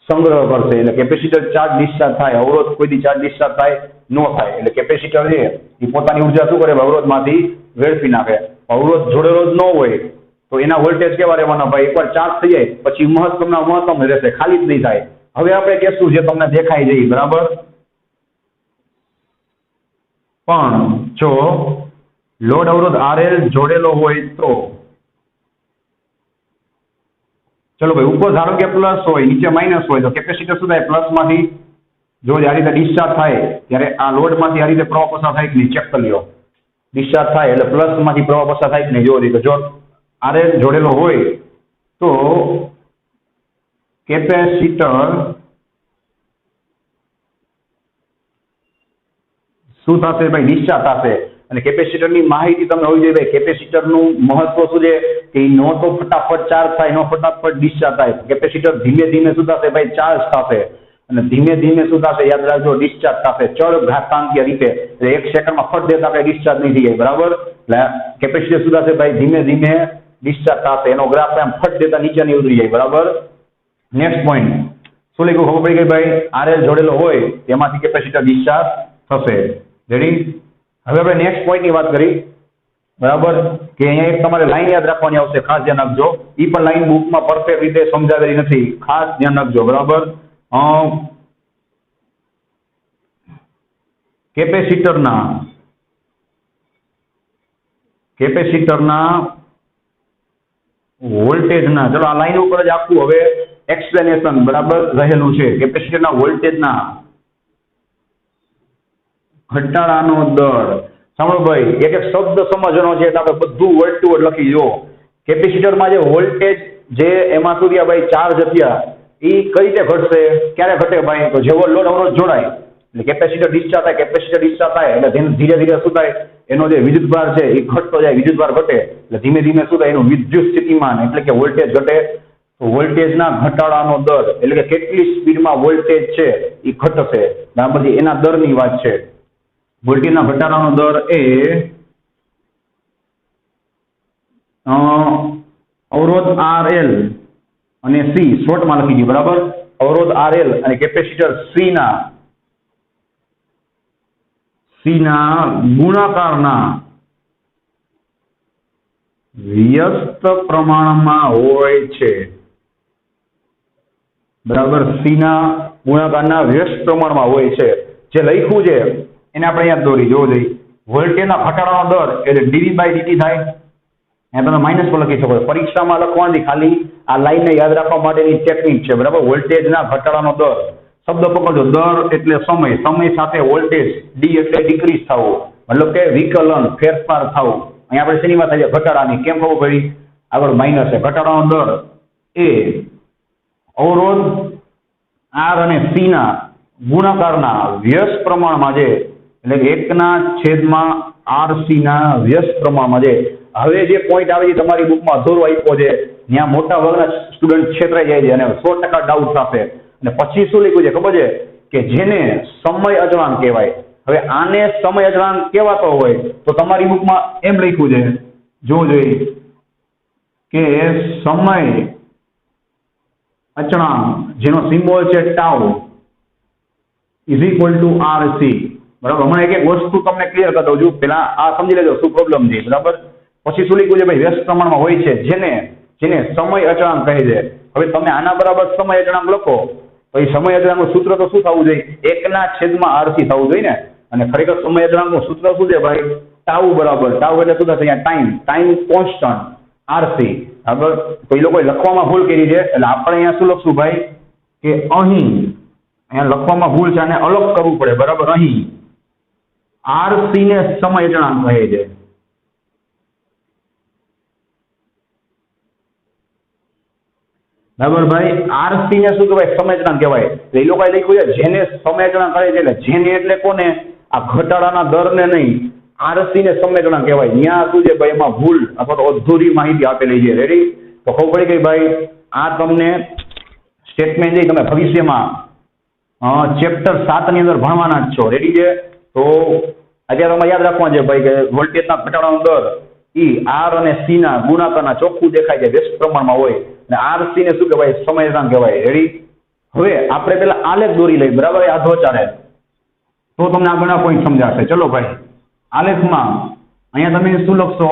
સંગ્રહ કરશે. એટલે કેપેસિટર ચાર્જ ડિસ્ચાર્જ થાય, અવરોધ કોઈ દી ચાર્જ ડિસ્ચાર્જ થાય ન થાય. એટલે કેપેસિટર છે એ પોતાની ઉર્જા શું કરે? અવરોધમાંથી વેડફી નાખે. અવરોધ જોડેલો જ ન હોય તો એના વોલ્ટેજ કેવા રહેવાના ભાઈ? એકવાર ચાર્જ થઈ જાય પછી મહત્તમના મહત્તમ રહેશે, ખાલી જ નહીં થાય. હવે આપણે કહેશું જે તમને દેખાઈ જાય. બરાબર, પણ જો લોડ અવરોધ RL જોડેલો હોય તો ચલો ભાઈ, ઉપર ધારો કે પ્લસ હોય, નીચે માઇનસ હોય, તો કેપેસિટર શું થાય? પ્લસ માંથી જો આ રીતે ડિસ્ચાર્જ થાય ત્યારે આ લોડ માંથી આ રીતે પ્રવાહ પસાર થાય કે નહીં? ચેક કરી લો. ડિસ્ચાર્જ થાય એટલે પ્લસ માંથી પ્રવાહ પસાર થાય કે નહીં? જોવો જોઈએ. જો RL જોડેલો હોય તો કેપેસિટર શું થશે ભાઈ? ડિસ્ચાર્જ થશે. અને કેપેસિટરની માહિતી તમને હોવી જોઈએ. ભાઈ કેપેસિટરનું મહત્વ શું છે કે ન તો ફટાફટ ચાર્જ થાય, ન ફટાફટ ડિસ્ચાર્જ થાય. કેપેસિટર ધીમે ધીમે શું થશે ભાઈ, ચાર્જ થશે, અને ધીમે ધીમે શું થશે યાદ રાખજો, ડિસ્ચાર્જ થશે ચળ ઘાતાંકીય રીતે. એક સેકન્ડમાં ફટ દેતા કઈ ડિસ્ચાર્જ નહીં થઈ જાય, બરાબર. એટલે કેપેસિટર શું થશે ભાઈ, ધીમે ધીમે ડિસ્ચાર્જ થશે, એનો ગ્રાફ એમ ફટ દેતા નીચે નહીં ઉતરી જાય, બરાબર. નેક્સ્ટ પોઈન્ટ શું લખ્યું ખબર પડી ગઈ ભાઈ, આરએલ જોડેલો હોય તેમાંથી કેપેસિટર ડિસ્ચાર્જ થશે. રેડી. હવે આપણે નેક્સ્ટ પોઈન્ટની વાત કરી, બરાબર, કે અહીંયા એક તમારે લાઈન યાદ રાખવાની આવશે, ખાસ ધ્યાન રાખજો. એ પણ લાઈન બુકમાં પરફેક્ટ રીતે સમજાવેલી નથી, ખાસ ધ્યાન રાખજો, બરાબર. કેપેસિટરના વોલ્ટેજના, ચલો આ લાઈન ઉપર જ આખું હવે એક્સપ્લેનેશન બરાબર રહેલું છે. કેપેસિટરના વોલ્ટેજના ઘટાડાનો દર. સાંભળો ભાઈ, એક એક શબ્દ સમજવાનો છે એટલે આપણે બધું વર્ડ ટુ વર્ડ લખી જો. કેપેસિટરમાં જે વોલ્ટેજ જે એમાં શું થયા ભાઈ, ચાર્જ થયા, એ કઈ રીતે ઘટશે, ક્યારે ઘટે ભાઈ, તો જેવો લોડ અવરોધ જોડાય એટલે કેપેસિટર ડિસ્ચાર્જ થાય. કેપેસિટર ડિસ્ચાર્જ થાય એટલે ધીરે ધીરે શું થાય, એનો જે વિદ્યુતભાર છે એ ઘટતો જાય, વિદ્યુતભાર ઘટે એટલે ધીમે ધીમે શું થાય, એનું વિદ્યુત સ્થિતિમાન એટલે કે વોલ્ટેજ ઘટે. તો વોલ્ટેજના ઘટાડાનો દર એટલે કે કેટલી સ્પીડમાં વોલ્ટેજ છે એ ઘટશે, બરાબર. એના દરની વાત છે. વોલ્ટેજના ઘટાડાનો દર એ અવરોધ RL અને C શોર્ટમાં લખી દઈએ, બરાબર. અવરોધ RL અને કેપેસિટર C ના ગુણાકારના વ્યસ્ત પ્રમાણમાં હોય છે, બરાબર. C ના ગુણાકારના વ્યસ્ત પ્રમાણમાં હોય છે. જે લખ્યું છે એને આપણે યાદ દોરી જોવો જોઈએ. વોલ્ટેજના ઘટાડાનો દર એટલે dV/dt થાય. અહીંયા તમે માઇનસ પર લખી શકો છો, પરીક્ષામાં લખવાની ખાલી આ લાઈનને યાદ રાખવા માટેની ટેકનિક છે, બરાબર. વોલ્ટેજના ઘટાડાનો દર, શબ્દ પકડજો, દર એટલે સમય, સમય સાથે વોલ્ટેજ, ડી એટલે ડિક્રીઝ થવું, મતલબ કે વિકલન, ફેરફાર થવું. અહીંયા આપણે શેની વાત થાય છે, ઘટાડાની. કેમ ખબર પડી, આગળ માઇનસ છે. ઘટાડાનો દર એ અવરોધ R અને C ના ગુણાકારના વ્યસ્ત પ્રમાણમાં છે, એટલે 1/RC ના વ્યસ્ત પ્રમાણમાં છે. હવે જે પોઈન્ટ આવે છે તમારી બુકમાં અધૂરો આપ્યો છે, ત્યાં મોટા ભાગના સ્ટુડન્ટ છેતરાઈ જાય છે અને 100% ડાઉટ થશે. અને પછી શું લખ્યું છે ખબર છે, કે જેને સમય અચળાંક કહેવાય. હવે આને સમય અચળાંક કહેવાતો હોય તો તમારી બુકમાં એમ લખ્યું છે, જોવું જોઈએ કે સમય અચળાંક જેનો સિમ્બોલ છે ટાઉ =RC, બરાબર. હમણાં એક વસ્તુ તમને ક્લિયર કરી દઉં છું, પેલા આ સમજી લેજો શું પ્રોબ્લેમ છે, બરાબર. પછી શું લખ્યું છે ભાઈ, વ્યસ્ત પ્રમાણમાં હોય છે જેને સમય અચળાંક કહે છે. હવે તમે આના બરાબર સમય અચળાંક લખો તો એ સમય અચળાંકનું સૂત્ર તો શું થવું જોઈએ, 1/RC થવું જોઈએ ને. અને ખરેખર સમય અચળાંકનું સૂત્ર શું છે ભાઈ, ટાઉ બરાબર. ટાઉ એટલે શું થશે, અહીંયા ટાઈમ કોન્સ્ટન્ટ RC, બરાબર. તો એ લોકોએ લખવામાં ભૂલ કરી છે એટલે આપણે અહીંયા શું લખશું ભાઈ, કે અહીંયા લખવામાં ભૂલ છે, આને અલગ કરવું પડે, બરાબર. અહીં RC ને સમય અચળાંક કહે છે, બરાબર ભાઈ. RC ને શું કહેવાય, સમય અચળાંક કહેવાય. એ લોકોએ લખ્યું છે જેને સમય અચળાંક કહે છે, એટલે જેને એટલે કોને, આ ઘટાડાના દરને નહીં, RC ને સમય અચળાંક કહેવાય. ત્યાં શું છે ભાઈ, એમાં ભૂલ અથવા તો અધૂરી માહિતી આપેલી છે. રેડી. તો ખબર પડી ગઈ ભાઈ. આ તમને સ્ટેટમેન્ટ તમે ભવિષ્યમાં ચેપ્ટર 7 ની અંદર ભણવાના જ છો. રેડી છે. તો અત્યારે તમે યાદ રાખવાનું છે ભાઈ, કે વોલ્ટેજના ઘટાડાનો દર R અને C ના ગુણાકારના ચોખ્ખું દેખાય છે, વ્યસ્ત પ્રમાણમાં હોય. અને RC ને શું કહેવાય, સમય અચળાંક કહેવાય. રેડી. હવે આપણે પેલા આલેખ દોરી લઈએ, બરાબર. આધો ચાલે તો તમને આ ઘણા પોઈન્ટ સમજાશે. ચલો ભાઈ, આલેખમાં અહીંયા તમે શું લખશો,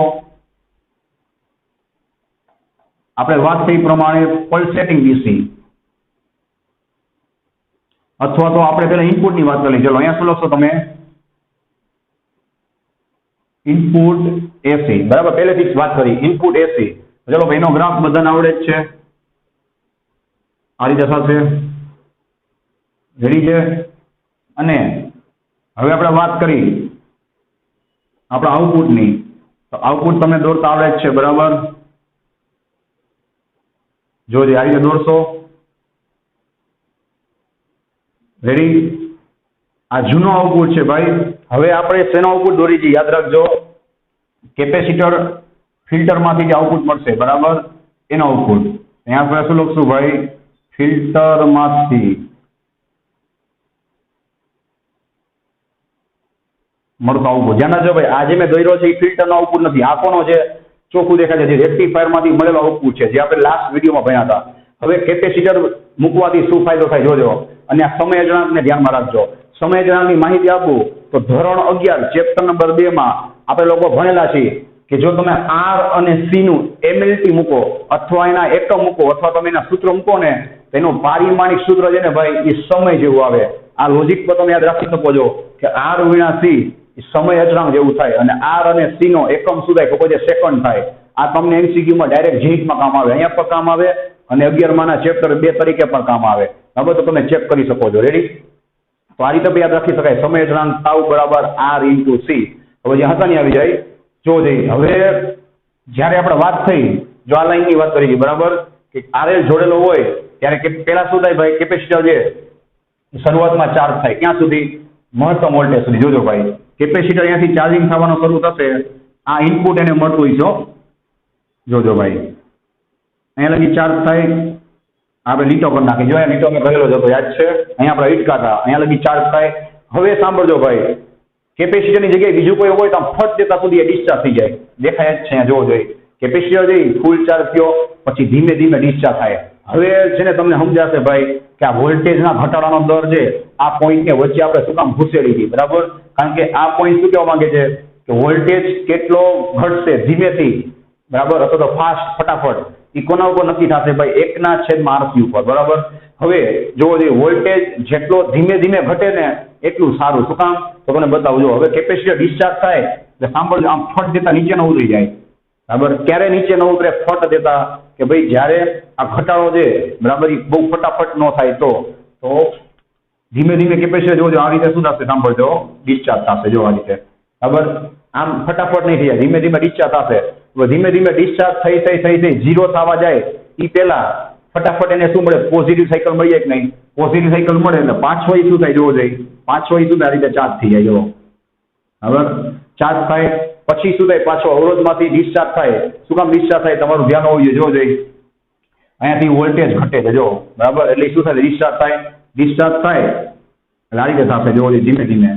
આપણે વાત થઈ પ્રમાણે પલ્સેટિંગ DC, અથવા તો આપણે પેલા ઇનપુટની વાત કરી. ચલો અહીંયા શું લખશો તમે, ઇનપુટ AC, બરાબર. પહેલેથી જ વાત કરી ઇનપુટ AC. ચલો ભાઈ, એનો ગ્રાફ બધાને આવડે જ છે, આ રીતે થશે. રેડી છે. અને હવે આપણે વાત કરી આપણા આઉટપુટની, તો આઉટપુટ તમને દોરતા આવડે જ છે, બરાબર. જોજે આ રીતે દોરશો. રેડી. આ જૂનો આઉટપુટ છે ભાઈ, હવે આપણે શેનો આઉટપુટ દોરી છે યાદ રાખજો, કેપેસિટર ફિલ્ટરમાંથી જે આઉટપુટ મળશે બરાબર એનો આઉટપુટ. અહીંયા આપણે શું લખશું ભાઈ, ફિલ્ટરમાંથી મળતો આઉટપુટ. ધ્યાન રાખજો ભાઈ, આ જે મેં દોર્યો છે એ ફિલ્ટરનો આઉટપુટ નથી, આ કોનો છે ચોખ્ખું દેખાય છે, જે રેક્ટિફાયરમાંથી મળેલો આઉટપુટ છે, જે આપણે લાસ્ટ વિડીયોમાં ભણ્યા હતા. હવે કેપેસિટર મૂકવાથી શું ફાયદો થાય જોજો, અને આ સમય અચળાંકને ધ્યાનમાં રાખજો. સમય અચળાંકની માહિતી આપું તો ધોરણ 11 ચેપ્ટર નંબર 2 માં આપણે લોકો ભણેલા છીએ કે જો તમે આર અને સી નું એમએલટી મૂકો અથવા એના એકમ મૂકો અથવા તમે એના સૂત્ર મૂકો ને, તેનું પારિમાણિક સૂત્ર છે ને ભાઈ એ સમય જેવું આવે. આ લોજિક પર તમે યાદ રાખી શકો છો કે આર ગુણ્યા સી સમય અચળાંક જેવું થાય, અને આર અને સી નો એકમ શું થાય ખબર છે, સેકન્ડ થાય. આ તમને એમસીક્યુ માં ડાયરેક્ટ જીનિટમાં કામ આવે, અહીંયા પર કામ આવે, અને 11 માના ચેપ્ટર 2 તરીકે પણ કામ આવે. બરાબર, તો તમે ચેક કરી શકો છો. રેડી? તો આ રીતે યાદ રાખી શકાય, સમય અચળાંક તાઉ બરાબર આર ઇન્ટુ સી. હવે જે હતા આવી જાય જો જઈ. હવે જ્યારે આપણે વાત થઈ, જો આ લાઈનની વાત કરી બરાબર, કે આરએલ જોડેલો હોય ત્યારે કે પેલા શું થાય ભાઈ, કેપેસિટર જે શરૂઆતમાં ચાર્જ થાય ક્યાં સુધી, મહત્તમ વોલ્ટેજ સુધી. જોજો ભાઈ, કેપેસિટર અહીંયાથી ચાર્જિંગ થવાનું શરૂ થશે, આ ઇનપુટ એને મળતું હોય છે. જોજો ભાઈ, અહીંયા લગી ચાર્જ થાય, આપણે લીટો કરી નાખી. જો અહીંયા લીટો મેં કરેલો જ હતો, યાદ છે? અહીંયા આપણે ઈટકા હતા, અહીંયા લગી ચાર્જ થાય. હવે સાંભળજો ભાઈ, કેપેસિટરની જગ્યાએ બીજું કોઈ હોય તો આમ ફટ દેતા સુધી ડિસ્ચાર્જ થઈ જાય. દેખાય જ છે અહીંયા, જોવો જોઈએ. કેપેસિટર જઈ ફૂલ ચાર્જ થયો પછી ધીમે ધીમે ડિસ્ચાર્જ થાય. હવે છે ને તમને સમજાશે ભાઈ કે આ વોલ્ટેજના ઘટાડાનો દર છે, આ પોઈન્ટને વચ્ચે આપણે શું કામ ઘૂસેડી હતી બરાબર, કારણ કે આ પોઈન્ટ શું કહેવા માંગે છે કે વોલ્ટેજ કેટલો ઘટશે ધીમેથી બરાબર, અથવા તો ફાસ્ટ ફટાફટ, એ કોના ઉપર નક્કી થશે ભાઈ, 1/RC ઉપર બરાબર. હવે જોવો જોઈએ, વોલ્ટેજ જેટલો ધીમે ધીમે ઘટે ને એટલું સારું. શું કામ, તો તમને બતાવજો. હવે કેપેસિટર ડિસ્ચાર્જ થાય એટલે સાંભળજો, આમ ફટ દેતા નીચે ન ઉતરી જાય બરાબર. ક્યારે નીચે ન ઉતરે ફટ દેતા, કે ભાઈ જ્યારે આ ઘટાડો છે બરાબર એ બહુ ફટાફટ ન થાય તો ધીમે ધીમે કેપેસિટર જોજો આ રીતે શું થશે, સાંભળજો, ડિસ્ચાર્જ થશે. જો આ રીતે બરાબર, આમ ફટાફટ નહીં થઈ જાય, ધીમે ધીમે ડિસ્ચાર્જ થશે. ધીમે ધીમે ડિસ્ચાર્જ થઈ ઝીરો થવા જાય એ પહેલા ફટાફટ એને શું મળે, પોઝિટિવ સાયકલ મળી જાય કે નહીં, પોઝિટિવ સાયકલ મળે એટલે પાછો શું થાય જોવો જોઈએ, પાછો સુધી આ રીતે ચાર્જ થઈ જાય. જો બરાબર, ચાર્જ થાય પછી શું થાય, પાછો અવરોધમાંથી ડિસ્ચાર્જ થાય. શું કામ ડિસ્ચાર્જ થાય, તમારું ધ્યાન હોવું જોઈએ. જોવો જોઈએ, અહીંયાથી વોલ્ટેજ ઘટે છે જો બરાબર, એટલે શું થાય, ડિસ્ચાર્જ થાય. ડિસ્ચાર્જ થાય એટલે આ રીતે થશે. જોવો જોઈએ, ધીમે ધીમે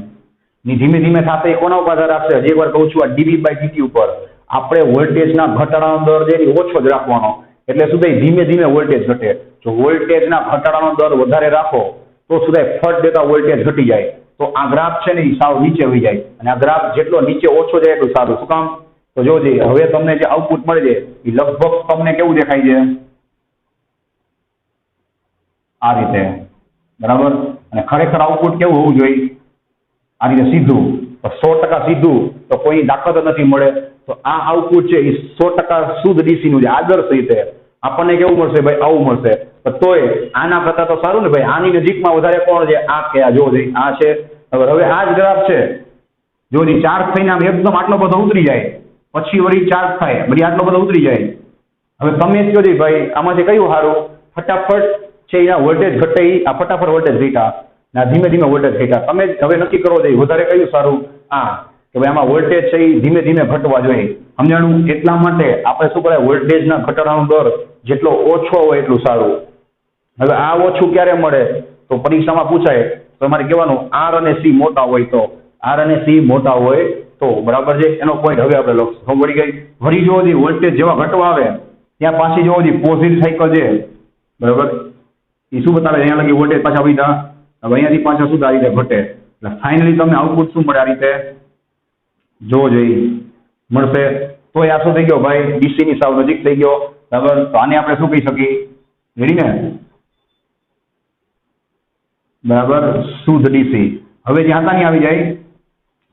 ધીમે ધીમે થશે. એ કોના ઉપર આધાર રાખશે, હજી એકવાર કહું છું, આ dV/dt ઉપર. આપણે વોલ્ટેજના ઘટાડાનો દર છે એ ઓછો જ રાખવાનો, એટલે શું થાય, ધીમે ધીમે વોલ્ટેજ ઘટે. જો વોલ્ટેજના ઘટાડાનો દર વધારે રાખો તો શું થાય, ફટ દેતા વોલ્ટેજ ઘટી જાય. તો આ ગ્રાફ છે ને એ સાવ નીચે વહી જાય, અને આ ગ્રાફ જેટલો નીચે ઓછો જાય એટલું સારું. શું કામ, તો જોજે હવે તમને જે આઉટપુટ મળે છે એ લગભગ તમને કેવું દેખાય છે, આ રીતે બરાબર. અને ખરેખર આઉટપુટ કેવું હોવું જોઈએ, આ રીતે સીધું. તો 100% સીધું તો કોઈ તાકાત જ નથી મળે. તો આ આઉટપુટ છે એ 100% શુદ્ધ ડીસી નું છે, આદર્શ રીતે આપણને કેવું મળશે ભાઈ, આવું મળશે. તોય આના કરતા તો સારું ને ભાઈ, આની નજીકમાં વધારે કોણ છે, આ કે આ જો આ છે. હવે આ જ ગ્રાફ છે, જો ચાર્જ થઈને આમ એકદમ આટલો બધો ઉતરી જાય, પછી વળી ચાર્જ થાય વળી આટલો બધો ઉતરી જાય. હવે તમે જ કહો ભાઈ આમાંથી કયું સારું, ફટાફટ છે એના વોલ્ટેજ ઘટે, આ ફટાફટ વોલ્ટેજ ઘટ્યા, ના ધીમે ધીમે વોલ્ટેજ ઘટ્યા. તમે જ હવે નક્કી કરો જોઈએ વધારે કયું સારું, આ કે ભાઈ આમાં વોલ્ટેજ છે એ ધીમે ધીમે ઘટવા જોઈએ. સમજાણું? એટલા માટે આપણે શું કરાય, વોલ્ટેજના ઘટાડાનો દર જેટલો ઓછો હોય એટલું સારું. હવે આ ઓછું ક્યારે મળે, તો પરીક્ષામાં પૂછાય તમારે કહેવાનું આર અને સી મોટા હોય તો, આર અને સી મોટા હોય તો બરાબર છે. એનો પોઈન્ટ હવે આપણે લખશું. વળી ગઈ, વળી જોવો જોઈએ વોલ્ટેજ જેવા ઘટવા આવે ત્યાં પાછી જોવો જોઈએ પોઝિટિવ સાયકલ છે બરાબર, એ શું બતાવે, અહીંયા લગી વોલ્ટેજ પાછા વધ્યા, હવે અહીંયાથી પાછા શું આ રીતે ઘટે. એટલે ફાઇનલી તમને આઉટપુટ શું મળે, આ રીતે જોવો જોઈએ મળશે. તો આ શું થઈ ગયો ભાઈ, ડીસી ની સાવ નજીક થઈ ગયો બરાબર. તો આને આપણે શું કહી શકીએ, રેડી ને બરાબર, શુદ્ધ ડીસી. હવે જ્યાં ત્યાં આવી જાય,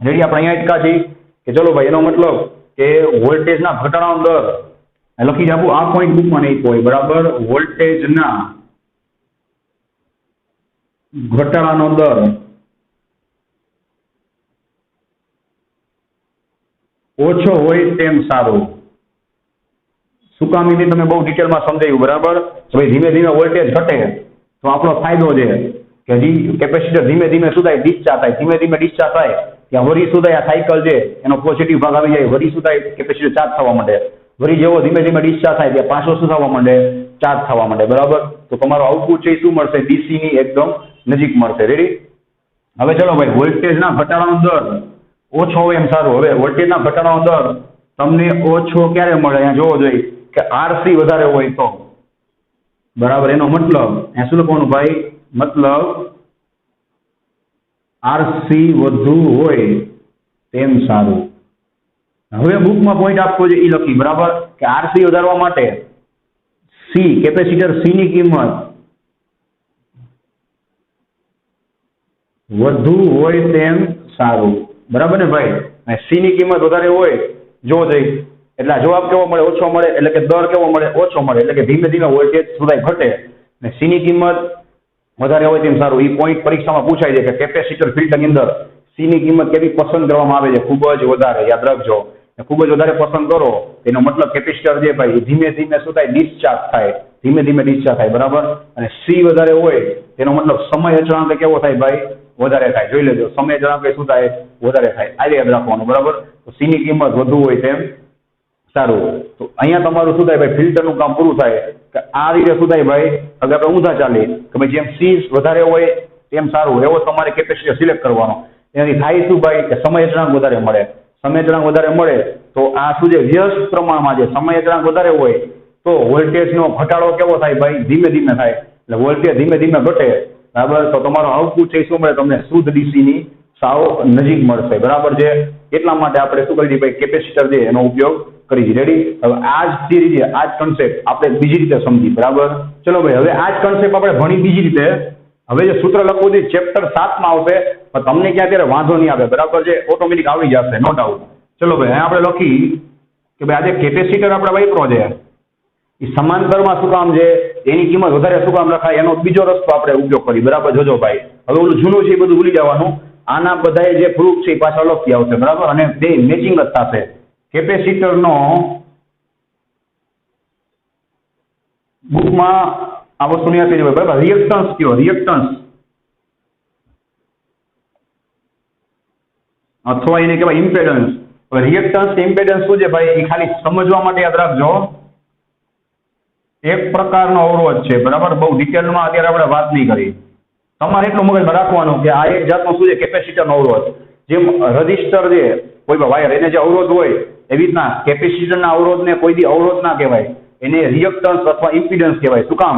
રેડી. આપણે અહીંયા અટકા છીએ કે ચલો ભાઈ, એનો મતલબ કે વોલ્ટેજના ઘટાડાનો દર લખી જ આપું, આ પોઈન્ટ બુકમાં નહીં કોઈ બરાબર, વોલ્ટેજના ઘટાડાનો દર ઓછો હોય તેમ સારું. શું કામ, એની તમે બહુ ડિટેલમાં સમજાયું બરાબર. ભાઈ ધીમે ધીમે વોલ્ટેજ ઘટે તો આપણો ફાયદો છે કે કેપેસિટર ધીમે ધીમે શું થાય, ડિસ્ચાર્જ થાય. ધીમે ધીમે ડિસ્ચાર્જ થાય ત્યાં વરી સુધાય આ સાયકલ છે એનો પોઝિટિવ ભાગ આવી જાય, વરી સુધાય કેપેસિટર ચાર્જ થવા માંડે, વરી જેવો ધીમે ધીમે ડિસ્ચાર્જ થાય ત્યાં પાછો શું થવા માંડે, ચાર્જ થવા માંડે, બરાબર. તો તમારો આઉટપુટ છે એ શું મળશે, ડીસી ની એકદમ નજીક મળશે. રેડી. હવે ચલો ભાઈ, વોલ્ટેજના ઘટાડાનો દર ઓછો હોય એમ સારું. હવે વોલ્ટેજના ઘટાડાનો દર તમને ઓછો ક્યારે મળે, અહીંયા જોવો જોઈએ કે આરસી વધારે હોય તો, બરાબર. એનો મતલબ અહીંયા શું લખવાનું ભાઈ, મતલબ આરસી વધુ હોય તેમ સારું. હવે બુકમાં પોઈન્ટ આપવો છે એ લખી, બરાબર, કે આરસી વધારવા માટે સી કેપેસિટર સી ની કિંમત વધુ હોય તેમ સારું, બરાબર ને ભાઈ. સી ની કિંમત વધારે હોય જો જઈ એટલે જવાબ કેવો મળે, ઓછો મળે, એટલે કે દર કેવો મળે, ઓછો મળે, એટલે કે ધીમે ધીમે વોલ્ટેજ સુધાય ઘટે. અને સી ની કિંમત વધારે હોય તેમ સારું. એ પોઈન્ટ પરીક્ષામાં પૂછાય છે કે કેપેસિટર ફિલ્ટરની અંદર સી ની કિંમત કેવી પસંદ કરવામાં આવે છે, ખૂબ જ વધારે, યાદ રાખજો. ખૂબ જ વધારે પસંદ કરો એનો મતલબ કેપેસિટર જે ભાઈ ધીમે ધીમે શું થાય, ડિસ્ચાર્જ થાય, ધીમે ધીમે ડિસ્ચાર્જ થાય, બરાબર. અને સી વધારે હોય તેનો મતલબ સમય અચળાંક કેવો થાય ભાઈ, વધારે થાય. જોઈ લેજો, સમય અચળાંક શું થાય, વધારે થાય. આ યાદ રાખવાનું, બરાબર. તો સી ની કિંમત વધુ હોય તેમ સારું. તો અહીંયા તમારું શું થાય ભાઈ, ફિલ્ટરનું કામ પૂરું થાય. કે આ રીતે શું થાય ભાઈ, હવે આપણે ઊંધા ચાલીએ કે ભાઈ જેમ સી વધારે હોય તેમ સારું, એવો તમારે કેપેસિટર સિલેક્ટ કરવાનો. એનાથી થાય શું ભાઈ, કે સમય અચળાંક વધારે મળે. સમય અચળાંક વધારે મળે તો આ શું છે, વ્યસ્ત પ્રમાણમાં છે. સમય અચળાંક વધારે હોય તો વોલ્ટેજનો ઘટાડો કેવો થાય ભાઈ, ધીમે ધીમે થાય. એટલે વોલ્ટેજ ધીમે ધીમે ઘટે, બરાબર. તો તમારો આઉટપુટ છે શું મળે તમને, શુદ્ધ ડીસી ની સાવ નજીક મળશે, બરાબર છે. એટલા માટે આપણે શું કરી ભાઈ, કેપેસિટર છે એનો ઉપયોગ કરી છે. રેડી. હવે આ જ થિયરી છે, આ જ કન્સેપ્ટ આપણે બીજી રીતે સમજી, બરાબર. ચલો ભાઈ, હવે આ જ કન્સેપ્ટ આપણે ભણી બીજી રીતે. હવે જે સૂત્ર લખવું છે ચેપ્ટર 7 માં આવશે, પણ તમને ક્યાં ત્યારે વાંધો નહીં આવે, બરાબર છે, ઓટોમેટિક આવી જશે, નો ડાઉટ. ચલો ભાઈ, અહીંયા આપણે લખી કે ભાઈ આજે કેપેસિટર આપણે વાપરો છે એ સમાંતરમાં શું કામ છે, એની કિંમત વધારે શું કામ રખાય, એનો બીજો રસ્તો આપણે ઉપયોગ કરી, બરાબર. જોજો ભાઈ, હવે ઓલું જૂનું છે એ બધું ભૂલી જવાનું. આના બધા જે પ્રૂફ છે એ પાછા અલગથી આવશે, બરાબર. અને બે મેચિંગ જ થશે. કેપેસિટરનો બુકમાં આ વસ્તુ નહીં આપી દેવાય, બરાબર. રિએક્ટન્સ કયો, રિએક્ટન્સ અથવા એને કહેવાય ઇમ્પેડન્સ. હવે રિએક્ટન્સ ઇમ્પેડન્સ શું છે ભાઈ, એ ખાલી સમજવા માટે યાદ રાખજો. એક પ્રકારનો અવરોધ છે, બરાબર. બહુ ડિટેલમાં અત્યારે આપણે વાત નહીં કરી. તમારે એટલું મગજમાં રાખવાનું કે આ એક જાતનો શું છે, કેપેસિટરનો અવરોધ. જેમ રજિસ્ટર છે કોઈ વાયર, એને જે અવરોધ હોય એવી રીતના કેપેસિટરના અવરોધને કોઈ દી અવરોધ ના કહેવાય, એને રિએક્ટન્સ અથવા ઇમ્પિડન્સ કહેવાય. શું કામ?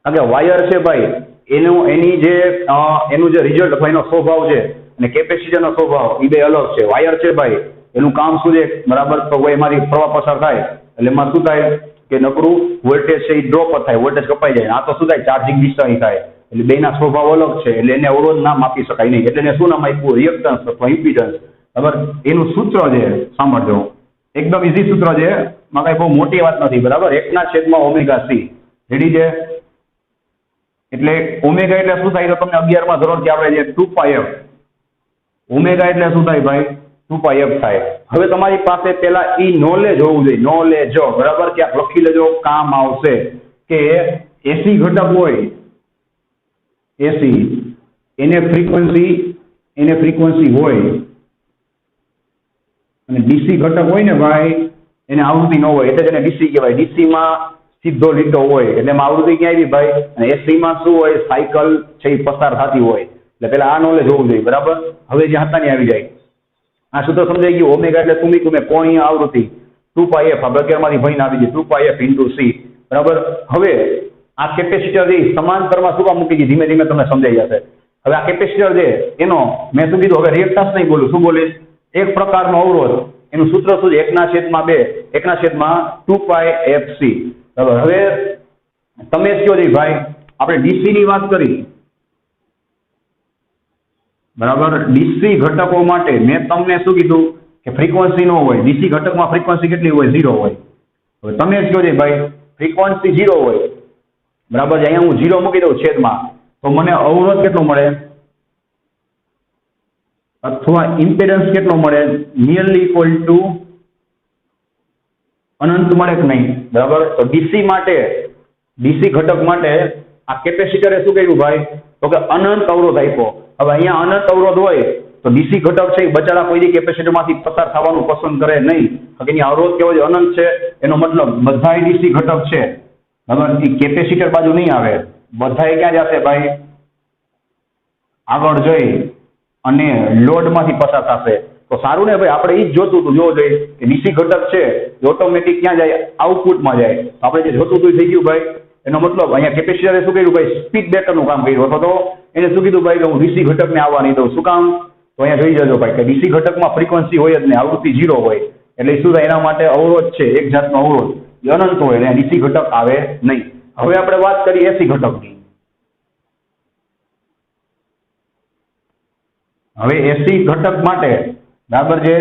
કારણ કે વાયર છે ભાઈ, એનું જે રિઝલ્ટ અથવા એનો સ્વભાવ છે અને કેપેસિટરનો સ્વભાવ એ બે અલગ છે. વાયર છે ભાઈ, એનું કામ શું છે, બરાબર. તો એમાંથી પ્રવાહ પસાર થાય એટલે એમાં શું થાય કે નકરું વોલ્ટેજ છે એ ડ્રોપ થાય, વોલ્ટેજ કપાઈ જાય. આ તો શું થાય, ચાર્જિંગ ડિસ્ચાર્જ થાય. એટલે બેના સ્વભાવ અલગ છે, એટલે એને અવરોધ નામ આપી શકાય નહીં. એટલે એને શું નામ આપ્યું, રિએક્ટન્સ અથવા ઇમ્પિડન્સ, બરાબર. એનું સૂત્ર છે સાંભળજો, એકદમ ઇઝી સૂત્ર છે, માં કઈ બહુ મોટી વાત નથી, બરાબર. 1/ωc. રેડી છે. એટલે ઓમેગા એટલે શું થાય, તો તમને 11મા ધોરણથી આપણે જે 2πf, ઓમેગા એટલે શું થાય ભાઈ, 2πf થાય. હવે તમારી પાસે પેલા ઈ નોલેજ હોવું જોઈએ, નોલેજ, બરાબર. ક્યાંક લખી લેજો, કામ આવશે. કે એસી ઘટક હોય, એસી એને ફ્રીક્વન્સી હોય અને ડીસી ઘટક હોય ને ભાઈ, એને આવૃત્તિ ન હોય, એટલે તેને ડીસી કહેવાય. ડીસીમાં સીધો લીટો હોય એટલે એમાં આવૃત્તિ ક્યાં આવી ભાઈ, અને એસીમાં શું હોય, સાયકલ છે એ પસાર થતી હોય. એટલે પેલા આ નોલેજ હોવું જોઈએ, બરાબર. હવે જે હતા ને આવી જાય. આ સૂત્ર સમજાઈ ગયું. ઓમેગા એટલે તમે કોણીય આવૃત્તિ 2πf, આ બ્રેકેટમાંથી ભણીને આવી જાય, 2πf × c, બરાબર. હવે આ કેપેસિટર જે સમાંતરમાં શું કામ મૂકી છે, ધીમે ધીમે તમને સમજાઈ જશે. હવે આ કેપેસિટર છે એનો મેં શું કીધું, હવે રિએક્ટન્સ નહીં બોલું, શું બોલીશ, એક પ્રકારનો અવરોધ. એનું સૂત્ર શું છે, 1/2 બરાબર. હવે તમે જ કહો છો ભાઈ, આપણે ડીસી ની વાત કરી, બરાબર. ડીસી ઘટકો માટે મેં તમને શું કીધું કે ફ્રીક્વન્સી નો હોય. ડીસી ઘટકમાં ફ્રીક્વન્સી કેટલી હોય, 0 હોય. હવે તમે જ કહો છો ભાઈ, ફ્રીક્વન્સી 0 હોય, બરાબર. અહીંયા હું 0 મૂકી દઉં છેદમાં, તો મને અવરોધ કેટલો મળે અથવા ઇમ્પેડન્સ કેટલો મળે, નિયરલી ઇક્વલ ટુ અનંત મળે કે નહીં, બરાબર. તો ડીસી માટે, ડીસી ઘટક માટે આ કેપેસિટરે શું કર્યું ભાઈ, તો કે અનંત અવરોધ આપ્યો. હવે અહીંયા અનંત અવરોધ હોય તો ડીસી ઘટક છે એ બચાડા કોઈ દી કેપેસિટરમાંથી પસાર થવાનું પસંદ કરે નહીં. કે એની અવરોધ કેવો છે, અનંત છે. એનો મતલબ બધાય ડીસી ઘટક છે બરાબર એ કેપેસિટર બાજુ નહીં આવે, બધાય ક્યાં જશે ભાઈ, આગળ જઈ અને લોડમાંથી પસાર થશે. તો સારું ને ભાઈ, આપણે એ જ જોતું હતું, જોવો જોઈએ કે ડીસી ઘટક છે એ ઓટોમેટિક ક્યાં જાય, આઉટપુટમાં જાય. આપણે જે જોતું હતું થઈ ગયું ભાઈ. એનો મતલબ અહીંયા કેપેસિટરે શું કર્યું ભાઈ, સ્પીડ બ્રેકરનું કામ કર્યું. અથવા તો એને શું કીધું ભાઈ કે હું ડીસી ઘટકને આવવા નહીં દઉં. શું કામ? તો અહીંયા જોઈ જજો ભાઈ કે ડીસી ઘટકમાં ફ્રીક્વન્સી હોય જ નહીં, આવૃત્તિ 0 હોય. એટલે શું થાય, એના માટે અવરોધ છે, એક જાતનો અવરોધ એ અનંત હોય એટલે ડીસી ઘટક આવે નહીં. હવે આપણે વાત કરીએ એસી ઘટકની. હવે એસી ઘટક માટે બરાબર છે,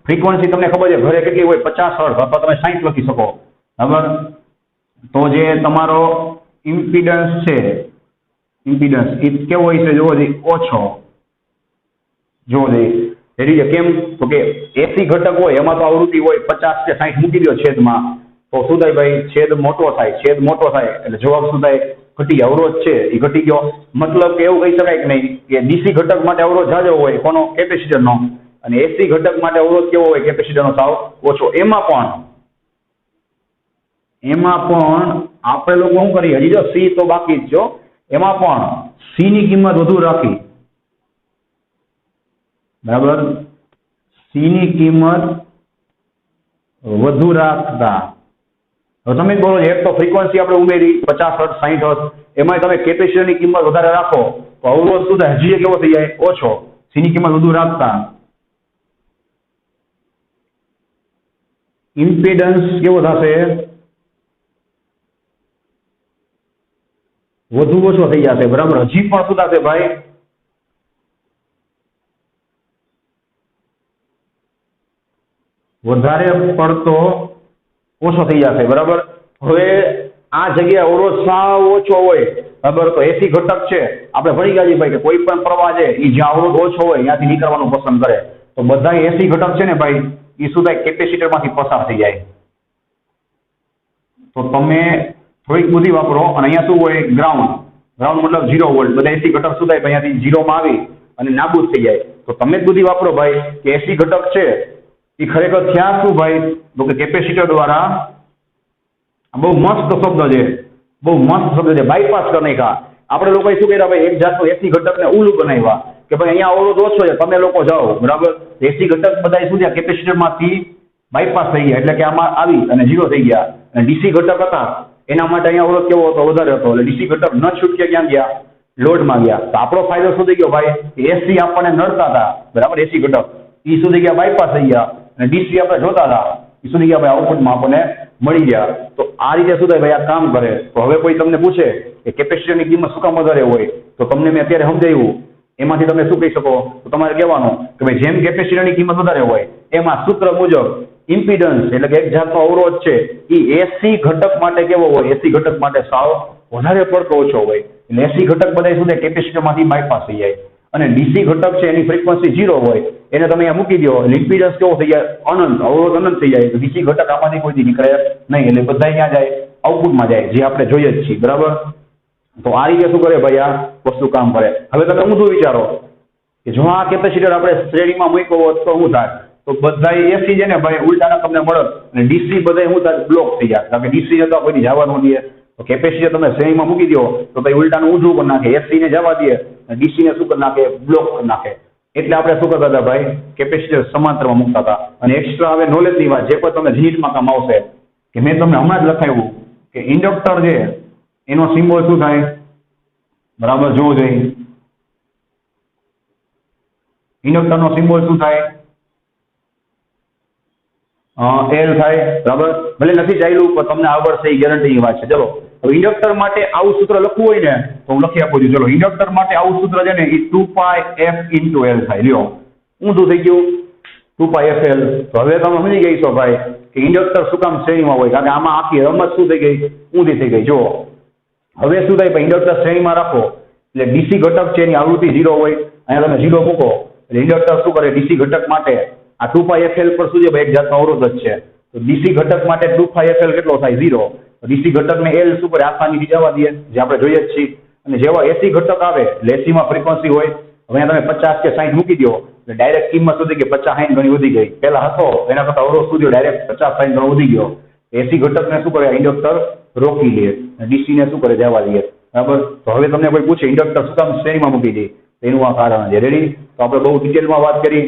ફ્રીક્વન્સી તમને ખબર છે ઘરે કેટલી હોય, 50 હર્ટ્ઝ અથવા તમે 60 લખી શકો બરાબર. તો જે તમારો ઇમ્પિડન્સ છે, ઇમ્પિડન્સ એ કેવો હોય છે જોવો જોઈએ, ઓછો જોવો જોઈએ. એટલે કેમ? તો કે એસી ઘટક હોય એમાં તો આવૃત્તિ હોય 50 કે 60 મૂકી દો છેદમાં, તો શું થાય ભાઈ, છેદ મોટો થાય. છેદ મોટો થાય એટલે જવાબ શું થાય, ઘટી. અવરોધ છે એ ઘટી ગયો. મતલબ કે એવું કહી શકાય કે નહીં કે ડીસી ઘટક માટે અવરોધ જાજો હોય કોનો, કેપેસિટરનો, અને એસી ઘટક માટે અવરોધ કેવો હોય, કેપેસિટરનો સાવ ઓછો. એમાં પણ આપણે લોકો શું કરીએ, હજી જો સી તો બાકી જ, જો એમાં પણ સી ની કિંમત વધુ રાખી બરાબર. સી ની કિંમત વધુ રાખતા હવે તમે જ બોલો, એક તો ફ્રીક્વન્સી આપણે ઉમેરી 50 હર્ટ્ઝ 60 હર્ટ્ઝ, એમાં તમે કેપેસિટરની કિંમત વધારે રાખો તો અવરોધ શું થાય, હજી કેવો થઈ જાય, ઓછો. સી ની કિંમત વધુ રાખતા ઇમ્પિડન્સ કેવો થશે, વધુ ઓછો થઈ જશે બરાબર. હજી પણ શું થશે ભાઈ, વધારે પડતો ઓછો થઈ જશે બરાબર. હવે આ જગ્યાએ અવરોધ સાવ ઓછો હોય બરાબર, તો એસી ઘટક છે આપણે ભણી ગયા ભાઈ કે કોઈ પણ પ્રવાહ છે એ જ્યાં અવરોધ ઓછો હોય ત્યાંથી નીકળવાનું પસંદ કરે. તો બધા એસી ઘટક છે ને ભાઈ એ શું થાય, કેપેસિટરમાંથી પસાર થઈ જાય. તો તમે થોડીક બુદ્ધિ વાપરો અને અહીંયા શું હોય, ગ્રાઉન્ડ. ગ્રાઉન્ડ મતલબ 0 વોલ્ટ. બધા એસી ઘટક શું થાય ભાઈ, અહીંયાથી 0 માં આવી અને નાબૂદ થઈ જાય. તો તમે જ બુદ્ધિ વાપરો ભાઈ કે એસી ઘટક છે એ ખરેખર થયા શું ભાઈ, તો કે કેપેસિટર દ્વારા, બહુ મસ્ત શબ્દ છે, બહુ મસ્ત શબ્દ છે, બાયપાસ કરી નાખ્યા. આપણે લોકો શું કર્યા ભાઈ, એક જાતનું એસી ઘટકને ઊલું બનાવ્યા કે ભાઈ અહીંયા અવરોધ ઓછો છે, તમે લોકો જાઓ બરાબર. એસી ઘટક બધા શું થયા, કેપેસિટરમાંથી બાયપાસ થઈ ગયા, એટલે કે આમાં આવી અને 0 થઈ ગયા. અને ડીસી ઘટક હતા એના માટે અહીંયા અવરોધ કેવો હતો, વધારે હતો. એટલે ડીસી ઘટક ન છૂટકે ક્યાં ગયા, લોડમાં ગયા. તો આપણો ફાયદો શું થઈ ગયો ભાઈ, એસી આપણને નડતા હતા બરાબર, એસી ઘટક એ શું થઈ ગયા, બાયપાસ થઈ ગયા. અને ડીસી આપણે જોતા હતા એ શું થઈ ગયા ભાઈ, આઉટપુટમાં આપણને મળી ગયા. તો આ રીતે શું થાય ભાઈ, આ કામ કરે. તો હવે કોઈ તમને પૂછે કે કેપેસિટરની કિંમત શું કામ વધારે હોય, તો તમને મેં અત્યારે સમજાવ્યું એમાંથી તમે શું કહી શકો, તો તમારે કહેવાનું કે ભાઈ જેમ કેપેસિટરની કિંમત વધારે હોય એમાં સૂત્ર મુજબ ઇમ્પિડન્સ એટલે કે એક જાતનો અવરોધ છે એ એસી ઘટક માટે કેવો હોય, એસી ઘટક માટે સાવ વધારે પડતો ઓછો હોય. એટલે એસી ઘટક બધા શું થાય, કેપેસિટરમાંથી બાયપાસ થઈ જાય. અને ડીસી ઘટક છે એની ફ્રીક્વન્સી 0 હોય, એને તમે અહીંયા મૂકી દો, ઇમ્પિડન્સ કેવો થઈ જાય, અનંત, અવરોધ અનંત થઈ જાય. તો ડીસી ઘટક આમાંથી કોઈ નીકળે નહીં. એટલે બધા અહીંયા જાય, આઉટપુટમાં જાય, જે આપણે જોઈએ જ છીએ બરાબર. તો આ રીતે શું કરે ભાઈ, આ વસ્તુ કામ કરે. હવે તમે ઊંધું વિચારો કે જો આ કેપેસિટર આપણે શ્રેણીમાં મૂક્યો હોત તો શું થાય, તો બધા એસી છે ને ભાઈ ઉલટાના તમને મળત અને ડીસી બધા શું થાય, બ્લોક થઈ જાય. કારણ કે ડીસી જતા કોઈ જવાનું દે. તો કેપેસિટર તમે શ્રેણીમાં મૂકી દો તો ભાઈ ઉલટાનું ઊંધું કરી નાખે, એસી ને જવા દે અને ડીસી ને શું કરી નાખે, બ્લોક કરી નાખે. એટલે આપણે શું કરતા હતા ભાઈ, કેપેસિટર સમાંતરમાં મૂકતા હતા. અને એક્સ્ટ્રા હવે નોલેજની વાત જે પણ તમને જીનીટમાં કામ આવશે કે મેં તમને હમણાં જ લખાવ્યું કે ઇન્ડક્ટર છે એનો સિમ્બોલ શું થાય બરાબર, જોવું જોઈએ. ઇન્ડક્ટરનો સિમ્બોલ શું થાય, એલ થાય બરાબર. ભલે નથી ચાલ્યું પણ તમને આવડશે એ ગેરંટીની વાત છે. ચલો હવે ઇન્ડક્ટર માટે આવું સૂત્ર લખવું હોય ને તો હું લખી આપું છું. ચલો ઇન્ડક્ટર માટે આવું સૂત્ર છે ને એ 2πf/L થાય. લ્યો ઊંધું થઈ ગયું 2πf/L. તો હવે તમે સમજી ગઈ છો ભાઈ કે ઇન્ડક્ટર શું કામ શ્રેણીમાં હોય, કારણ કે આમાં આખી રમત શું થઈ ગઈ, ઊંધી થઈ ગઈ. જો હવે શું થાય ભાઈ, ઇન્ડક્ટર શ્રેણીમાં રાખો એટલે ડીસી ઘટક છે એની આવૃત્તિ 0 હોય, અહીંયા તમે 0 મૂકો એટલે ઇન્ડક્ટર શું કરે, ડીસી ઘટક માટે આ 2πf/L પર શું છે ભાઈ, એક જાતનો અવરોધ જ છે. તો ડીસી ઘટક માટે 2πf/L કેટલો થાય, 0. ડીસી ઘટકને એલ શું કરે, આસાનીથી જવા દે, જે આપણે જોઈએ જ છીએ. અને જેવા એસી ઘટક આવે એટલે એસીમાં ફ્રીક્વન્સી હોય હવે અહીંયા તમે 50 કે 60 મૂકી દો એટલે ડાયરેક્ટ કિંમત વધી ગઈ, 50 60 ગણી વધી ગઈ. પહેલા હતો એના કરતા અવરોધ શું થયો, ડાયરેક્ટ 50 60 ગણો વધી ગયો. એસી ઘટકને શું કરે, ઇન્ડક્ટર રોકી લે, ડીસી ને શું કરે, જવા દે. બરાબર. તો હવે તમને કોઈ પૂછે ઇન્ડક્ટર શું કામ શ્રેણીમાં મૂકી દે, એનું આ કારણ છે. રેડી. તો આપણે બહુ ડિટેલમાં વાત કરી.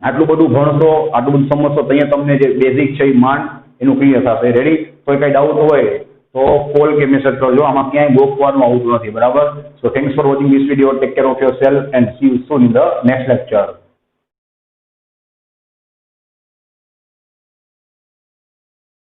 આટલું બધું ભણશો, આટલું બધું સમજશો, તો અહીંયા તમને જે બેઝિક છે એ માંડ એનું ક્લિયર થશે. રેડી. કોઈ કઈ ડાઉટ હોય તો કોલ કે મેસેજ કરજો, આમાં ક્યાંય ગોખવાનું આવતું નથી. બરાબર. સો thanks for watching this video. Take care of your self and C you soon in the next lecture.